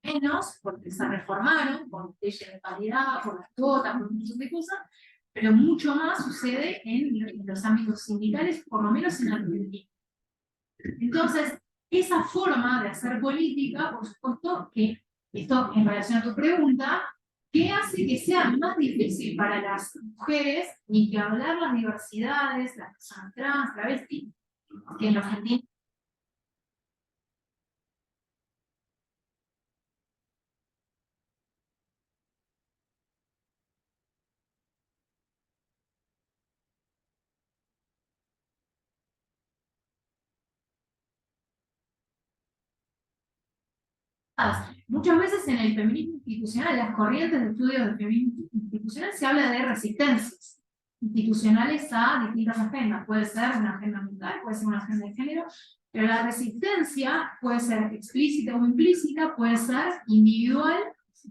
Menos, porque se reformaron, por leyes de paridad, por las cuotas, por un montón de cosas, pero mucho más sucede en los ámbitos sindicales, por lo menos en la Argentina. Entonces, esa forma de hacer política, por supuesto, que esto en relación a tu pregunta, ¿qué hace que sea más difícil para las mujeres, ni que hablar las diversidades, las personas trans, travestis, que en la Argentina muchas veces en el feminismo institucional, las corrientes de estudios del feminismo institucional, se habla de resistencias institucionales a distintas agendas. Puede ser una agenda mental, puede ser una agenda de género, pero la resistencia puede ser explícita o implícita, puede ser individual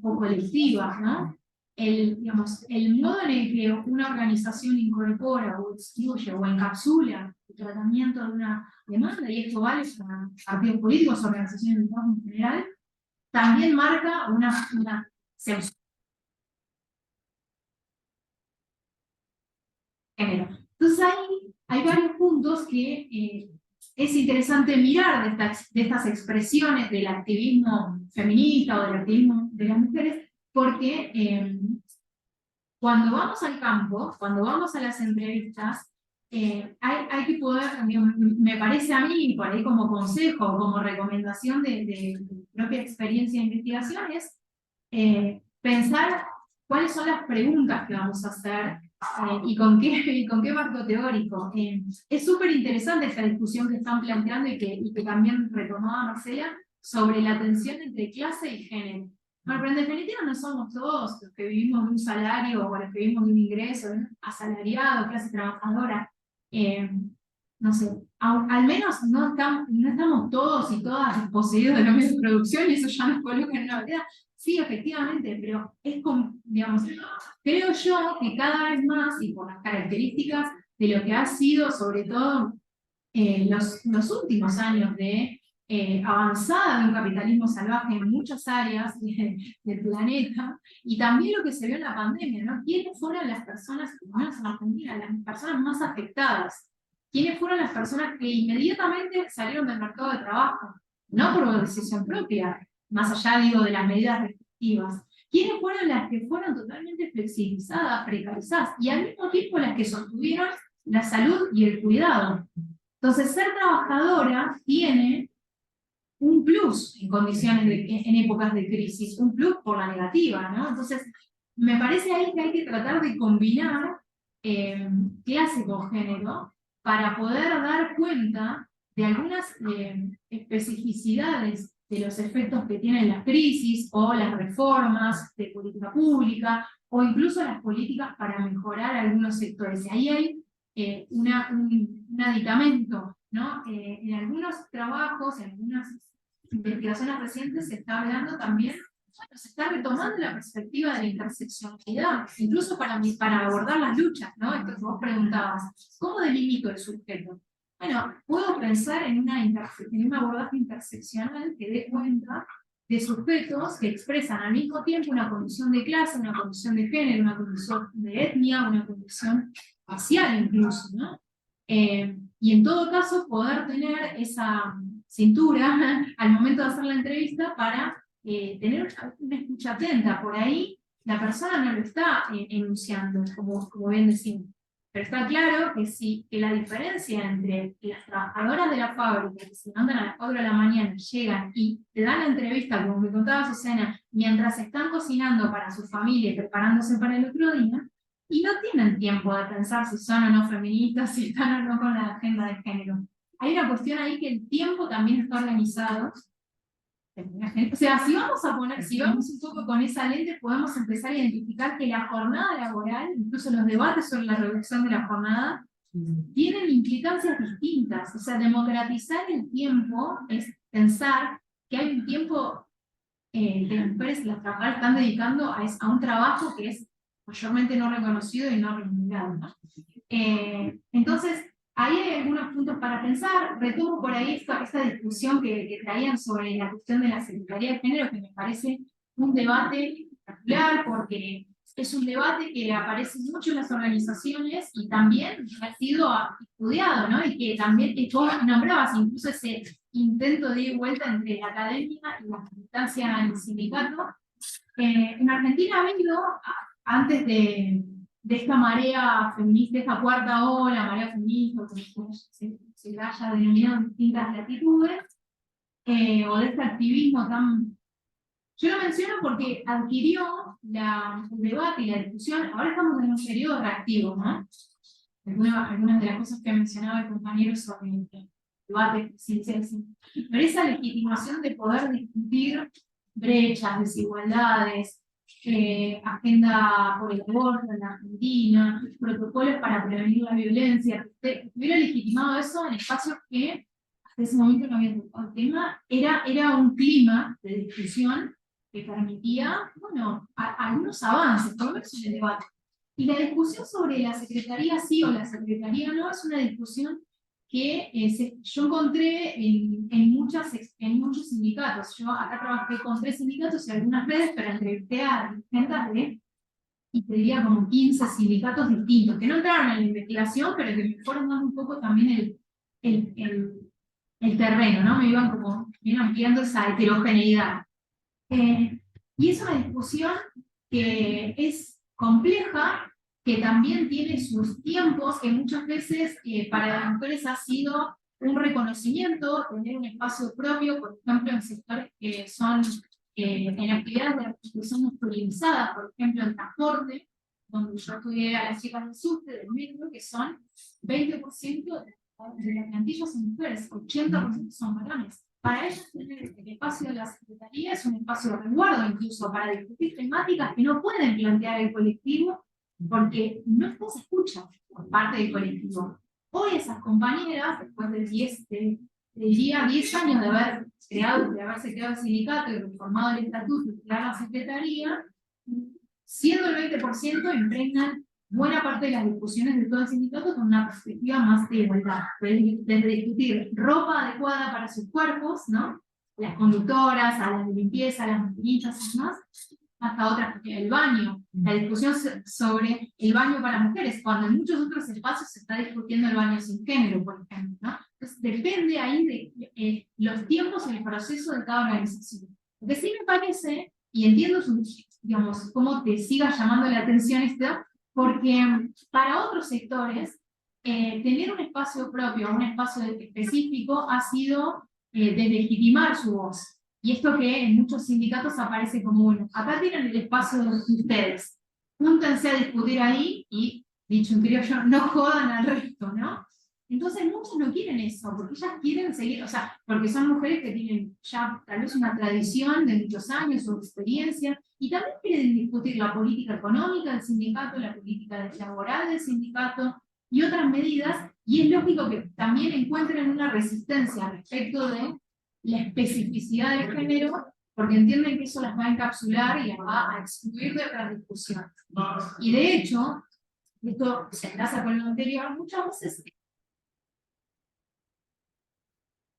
o colectiva, ¿no? Digamos, el modo en el que una organización incorpora o excluye o encapsula el tratamiento de una demanda, y esto vale para partidos políticos, organizaciones de en general, también marca una género. Entonces hay varios puntos que es interesante mirar de estas expresiones del activismo feminista o del activismo de las mujeres, porque cuando vamos al campo, cuando vamos a las entrevistas, hay que poder, me parece a mí, por ahí como consejo, como recomendación de propia experiencia de investigación, es pensar cuáles son las preguntas que vamos a hacer y con qué marco teórico. Es súper interesante esta discusión que están planteando y que también retomaba Marcela sobre la tensión entre clase y género. Bueno, pero en definitiva no somos todos los que vivimos de un salario o los que vivimos de un ingreso, asalariado, clase trabajadora. No sé, al menos no estamos todos y todas poseídos de los medios de producción y eso ya nos coloca en una verdad. Sí, efectivamente, pero es como, digamos, creo yo que cada vez más, y por las características de lo que ha sido, sobre todo, los últimos años de avanzada de un capitalismo salvaje en muchas áreas del planeta, y también lo que se vio en la pandemia, ¿no? ¿Quiénes fueron las personas, por lo menos en Argentina, las personas más afectadas? ¿Quiénes fueron las personas que inmediatamente salieron del mercado de trabajo? No por decisión propia, más allá, digo, de las medidas restrictivas. ¿Quiénes fueron las que fueron totalmente flexibilizadas, precarizadas, y al mismo tiempo las que sostuvieron la salud y el cuidado? Entonces, ser trabajadora tiene un plus en condiciones en épocas de crisis, un plus por la negativa, ¿no? Entonces, me parece ahí que hay que tratar de combinar clase con género para poder dar cuenta de algunas especificidades de los efectos que tienen las crisis o las reformas de política pública o incluso las políticas para mejorar algunos sectores. Ahí hay un aditamento, ¿no? En algunos trabajos, en algunas investigaciones recientes se está hablando también, bueno, se está retomando la perspectiva de la interseccionalidad, incluso para abordar las luchas, ¿no? Esto que vos preguntabas, ¿cómo delimito el sujeto? Bueno, puedo pensar en un abordaje interseccional que dé cuenta de sujetos que expresan al mismo tiempo una condición de clase, una condición de género, una condición de etnia, una condición racial incluso, ¿no? Y en todo caso poder tener esa cintura al momento de hacer la entrevista para tener una escucha atenta. Por ahí la persona no lo está enunciando, como bien decimos. Pero está claro que la diferencia entre las trabajadoras de la fábrica que se mandan a las 4 de la mañana, llegan y te dan la entrevista, como me contaba Susana, mientras están cocinando para su familia y preparándose para el otro día, y no tienen tiempo de pensar si son o no feministas, si están o no con la agenda de género. Hay una cuestión ahí que el tiempo también está organizado. O sea, si vamos un poco con esa lente, podemos empezar a identificar que la jornada laboral, incluso los debates sobre la reducción de la jornada, tienen implicancias distintas. O sea, democratizar el tiempo es pensar que hay un tiempo que las mujeres, las trabajadoras están dedicando a un trabajo que es mayormente no reconocido y no remunerado, ¿no? Entonces, ahí hay algunos puntos para pensar. Retomo por ahí esta discusión que traían sobre la cuestión de la Secretaría de Género, que me parece un debate particular, porque es un debate que aparece mucho en las organizaciones y también ha sido estudiado, ¿no? Y que también, vos nombrabas incluso ese intento de ir vuelta entre la academia y la militancia en el sindicato. En Argentina ha habido, antes de esta marea feminista, esta cuarta ola, marea feminista, como se la haya denominado en distintas latitudes, o de este activismo tan... Yo lo menciono porque adquirió el debate y la discusión, ahora estamos en un periodo reactivo, ¿no? Algunas de las cosas que mencionaba el compañero sobre el debate presidencial, pero esa legitimación de poder discutir brechas, desigualdades, agenda por el aborto en la Argentina, protocolos para prevenir la violencia, hubiera legitimado eso en espacios que hasta ese momento no habían tocado el tema, era un clima de discusión que permitía, bueno, algunos avances, por lo menos en el debate. Y la discusión sobre la secretaría sí o la secretaría no es una discusión que yo encontré en muchos sindicatos. Yo acá trabajé con 3 sindicatos y algunas redes, pero entrevisté a gente y te diría como 15 sindicatos distintos, que no entraron en la investigación, pero que me fueron dando un poco también el terreno, ¿no? Me iban como bien ampliando esa heterogeneidad. Y es una discusión que es compleja, que también tiene sus tiempos, que muchas veces para las mujeres ha sido un reconocimiento, tener un espacio propio, por ejemplo, en sectores que son en actividades de reproducción masculinizada, por ejemplo, en transporte, donde yo estudié a las chicas del subte, del metro, que son 20% de la plantilla son mujeres, 80% son varones. Para ellos tener el espacio de la Secretaría es un espacio de resguardo, incluso para discutir temáticas que no pueden plantear el colectivo, porque no se escucha por parte del colectivo. Hoy esas compañeras, después de 10 años de haberse creado el sindicato y reformado el estatuto y crear la secretaría, siendo el 20%, impregnan buena parte de las discusiones de todo el sindicato con una perspectiva más de igualdad. Desde discutir ropa adecuada para sus cuerpos, ¿no? Las conductoras, a las de limpieza, a las maquinitas y demás, hasta otras, el baño, la discusión sobre el baño para mujeres, cuando en muchos otros espacios se está discutiendo el baño sin género, por ejemplo, ¿no? Entonces depende ahí de los tiempos y el proceso de cada organización. Lo que sí me parece, y entiendo digamos, cómo te siga llamando la atención esto, porque para otros sectores, tener un espacio propio, un espacio específico, ha sido deslegitimar su voz. Y esto que en muchos sindicatos aparece como, bueno, acá tienen el espacio de ustedes, júntense a discutir ahí y, dicho en criollo, no jodan al resto, ¿no? Entonces muchas no quieren eso, porque ellas quieren seguir, o sea, porque son mujeres que tienen ya tal vez una tradición de muchos años, su experiencia, y también quieren discutir la política económica del sindicato, la política laboral del sindicato y otras medidas, y es lógico que también encuentren una resistencia respecto de la especificidad del género, porque entienden que eso las va a encapsular y las va a excluir de otras discusiones. Y de hecho, esto se enlaza con lo anterior, muchas veces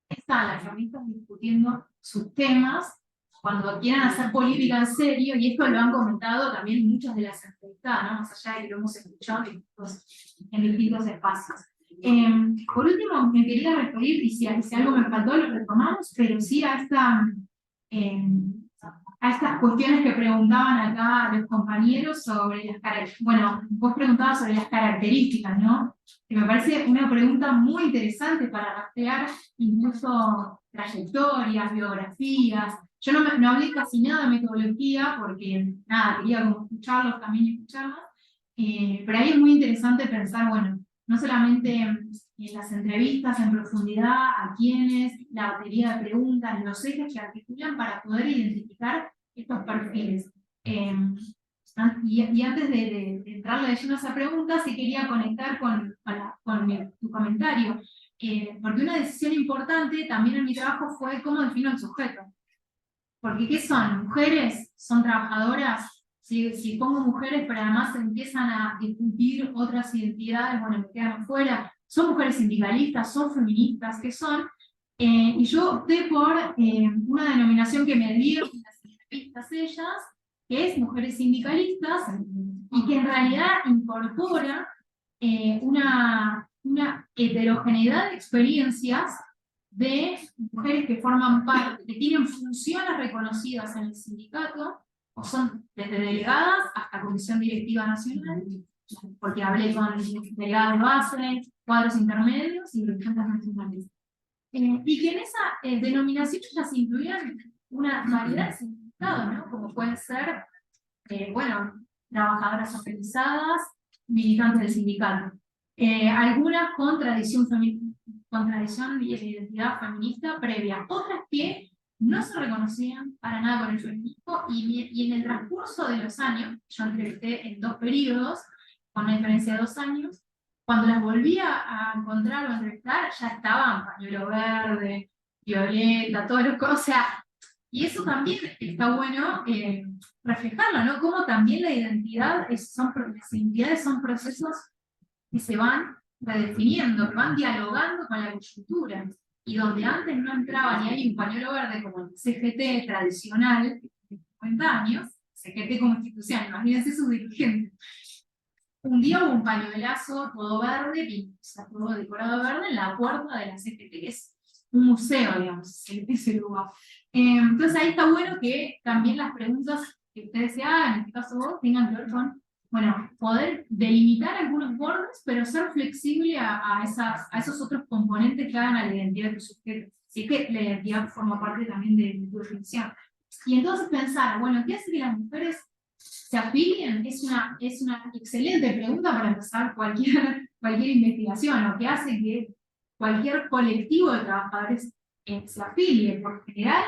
están las feministas discutiendo sus temas cuando quieran hacer política en serio, y esto lo han comentado también muchas de las entrevistadas, ¿no? Más allá de que lo hemos escuchado en distintos espacios. Por último, me quería referir, y si algo me faltó, lo retomamos, pero sí a estas cuestiones que preguntaban acá los compañeros sobre las características. Bueno, vos preguntabas sobre las características, ¿no? Que me parece una pregunta muy interesante para rastrear incluso trayectorias, biografías. Yo no hablé casi nada de metodología porque, nada, quería como escucharlos también y escucharlos. Pero ahí es muy interesante pensar, bueno, no solamente en las entrevistas en profundidad, a quiénes, la batería de preguntas, los ejes que articulan para poder identificar estos perfiles. Y antes de entrarle de lleno a esa pregunta, sí quería conectar con tu comentario, porque una decisión importante también en mi trabajo fue cómo defino el sujeto. Porque ¿qué son? ¿Mujeres? ¿Son trabajadoras? Si pongo mujeres, pero además empiezan a discutir otras identidades, bueno, me quedan afuera. ¿Son mujeres sindicalistas? ¿Son feministas? ¿Qué son? Y yo opté por una denominación que me dieron las entrevistas ellas, que es mujeres sindicalistas, y que en realidad incorpora una heterogeneidad de experiencias de mujeres que forman parte, que tienen funciones reconocidas en el sindicato, o son desde delegadas hasta comisión directiva nacional, porque hablé con delegadas de base, cuadros intermedios y dirigentes nacionales. Y que en esa denominación ya se incluían una variedad de significados, ¿no? Como pueden ser, bueno, trabajadoras organizadas, militantes del sindicato. Algunas con tradición y identidad feminista previa, otras que no se reconocían para nada con el feminismo, y en el transcurso de los años, yo entrevisté en 2 periodos, con una diferencia de 2 años, cuando las volví a encontrar o a entrevistar, ya estaban pañuelo verde, violeta, todos los cosas, o sea, y eso también está bueno reflejarlo, ¿no? Como también las identidades son procesos que se van redefiniendo, que van dialogando con la coyuntura, y donde antes no entraba ni hay un pañuelo verde como el CGT tradicional de 50 años, CGT como institución, imagínense sus dirigentes. Un día hubo un pañuelazo todo verde, o sea, todo decorado de verde en la puerta de la CGT, que es un museo, digamos, ese lugar. Entonces ahí está bueno que también las preguntas que ustedes se hagan, en este caso vos, tengan que ver con, bueno, poder delimitar algunos bordes, pero ser flexible a esos otros componentes que hagan a la identidad de tu sujeto. Si es que la identidad forma parte también de tu definición. Y entonces pensar, bueno, ¿qué hace que las mujeres se afilien? Es una excelente pregunta para empezar cualquier investigación, o qué hace que cualquier colectivo de trabajadores se afilie. Por general,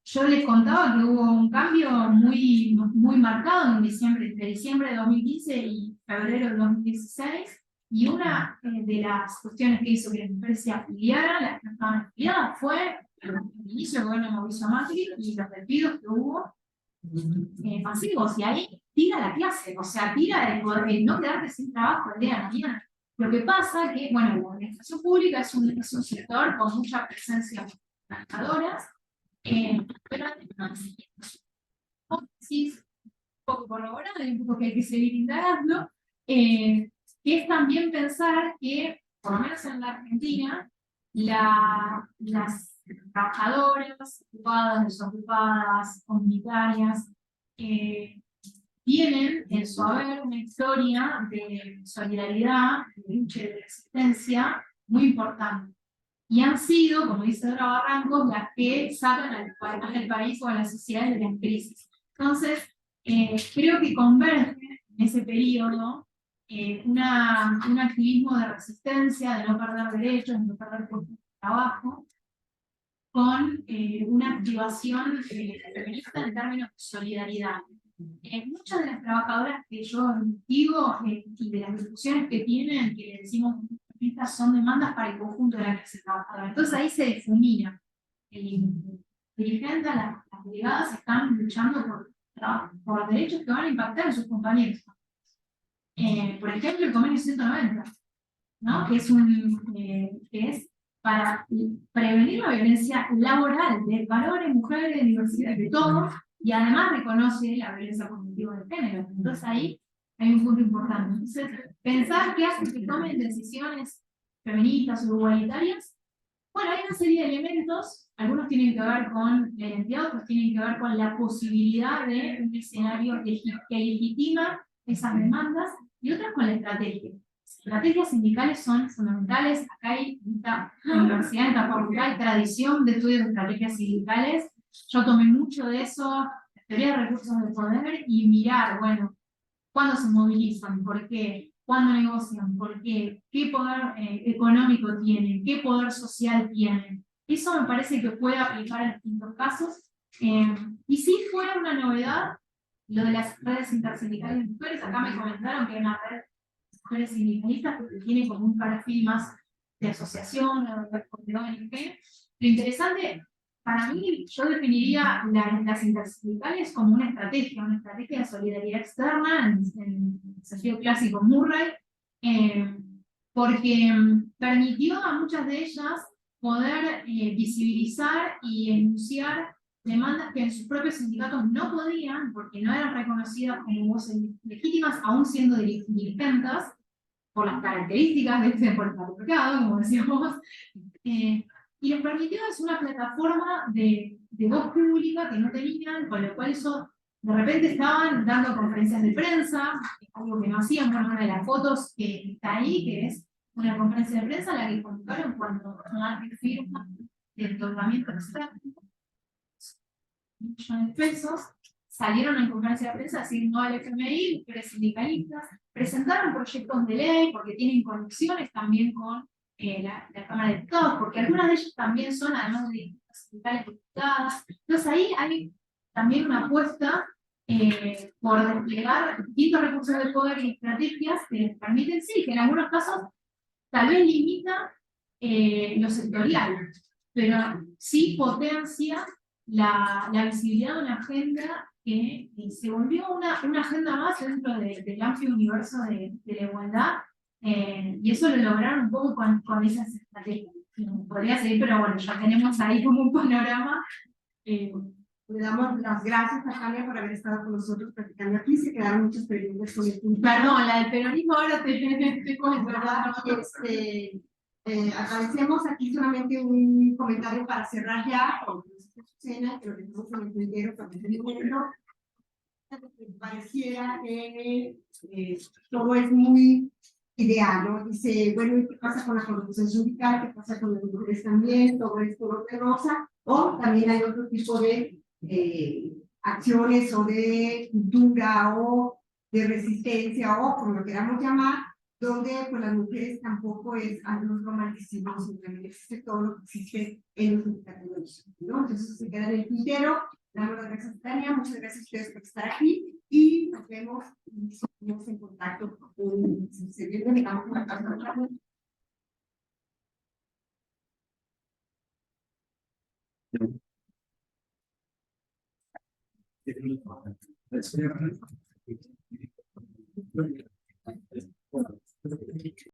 yo les contaba que hubo un cambio muy, muy marcado entre diciembre de 2015 y febrero de 2016, y una de las cuestiones que hizo que las mujeres se afiliaran, las que no estaban afiliadas, fue el inicio del gobierno de Mauricio Macri y los despidos que hubo masivos, y ahí tira la clase, o sea, tira el no quedarte sin trabajo el día de mañana. Lo que pasa es que, bueno, la administración pública es un sector con mucha presencia de trabajadoras, pero sí, un poco corroborado y un poco que hay que seguir indagando, que es también pensar que, por lo menos en la Argentina, las trabajadoras, ocupadas, desocupadas, comunitarias, tienen en su haber una historia de solidaridad, de lucha y de resistencia muy importante. Y han sido, como dice Dora Barrancos, las que sacan al país o a la sociedad de las crisis. Entonces, creo que converge en ese periodo un activismo de resistencia, de no perder derechos, de no perder puestos de trabajo, con una activación feminista en términos de solidaridad. Muchas de las trabajadoras que yo digo y de las discusiones que tienen, que le decimos feministas, son demandas para el conjunto de la clase trabajadora. Entonces ahí se difumina. El dirigente, las delegadas están luchando por derechos que van a impactar a sus compañeros. Por ejemplo, el convenio 190, ¿no? Que es para prevenir la violencia laboral de valores, mujeres, de diversidad, de todo, y además reconoce la violencia cognitiva de género. Entonces ahí hay un punto importante. Entonces, pensar que hace que tomen decisiones feministas o igualitarias, bueno, hay una serie de elementos, algunos tienen que ver con la identidad, otros tienen que ver con la posibilidad de un escenario que legitima esas demandas, y otras con la estrategia. Las estrategias sindicales son fundamentales. Acá hay esta universidad, esta facultad, hay tradición de estudios de estrategias sindicales. Yo tomé mucho de eso, la teoría de recursos de poder, y mirar, bueno, cuándo se movilizan, por qué, cuándo negocian, por qué, qué poder económico tienen, qué poder social tienen. Eso me parece que puede aplicar en distintos casos. Y sí fue una novedad lo de las redes intersindicales de mujeres. Acá me comentaron que hay una red de mujeres sindicalistas que tiene como un perfil más de asociación, de ONG. Lo interesante, para mí, yo definiría las intersindicales como una estrategia de solidaridad externa, en el sentido clásico Murray, porque permitió a muchas de ellas poder visibilizar y enunciar demandas que en sus propios sindicatos no podían, porque no eran reconocidas como voces legítimas, aún siendo dirigentes, por las características de este mercado, como decíamos, y les permitió es una plataforma de voz pública que no tenían, con lo cual eso, de repente estaban dando conferencias de prensa, algo que no hacían. Bueno, una de las fotos que está ahí, que es una conferencia de prensa, la que convocaron cuando Macri firma el otorgamiento externo, millones de pesos, salieron en conferencia de prensa a decir no al FMI, mujeres sindicalistas, presentaron proyectos de ley porque tienen conexiones también con la Cámara de Diputados, porque algunas de ellas también son, además de sindicales, diputadas. Entonces ahí hay también una apuesta por desplegar distintos recursos de poder y estrategias que les permiten, sí, que en algunos casos tal vez limita lo sectorial, pero sí potencia la visibilidad de una agenda que se volvió una agenda más dentro del amplio universo de la igualdad, y eso lo lograron un poco con esas estrategias. Podría seguir, pero bueno, ya tenemos ahí como un panorama. Le damos las gracias a Tania por haber estado con nosotros platicando aquí. Se quedaron muchas preguntas con el punto. Perdón, la del peronismo ahora te cuento. Agradecemos aquí solamente un comentario para cerrar ya, porque cena, que lo dejamos en el tintero para el momento. Pareciera que todo es muy ideal, ¿no? Dice, bueno, ¿y qué pasa con la corrupción sindical? ¿Qué pasa con las mujeres también? Todo es color de rosa. O también hay otro tipo de acciones o de cultura o de resistencia o como lo queramos llamar, donde pues las mujeres tampoco es algo normalísimo, simplemente existe todo lo que existe en los sindicatos, ¿no? Entonces se queda en el tintero. Damos las gracias a Tania, muchas gracias a ustedes por estar aquí y nos vemos y seguimos en contacto con se viene, digamos, una casa.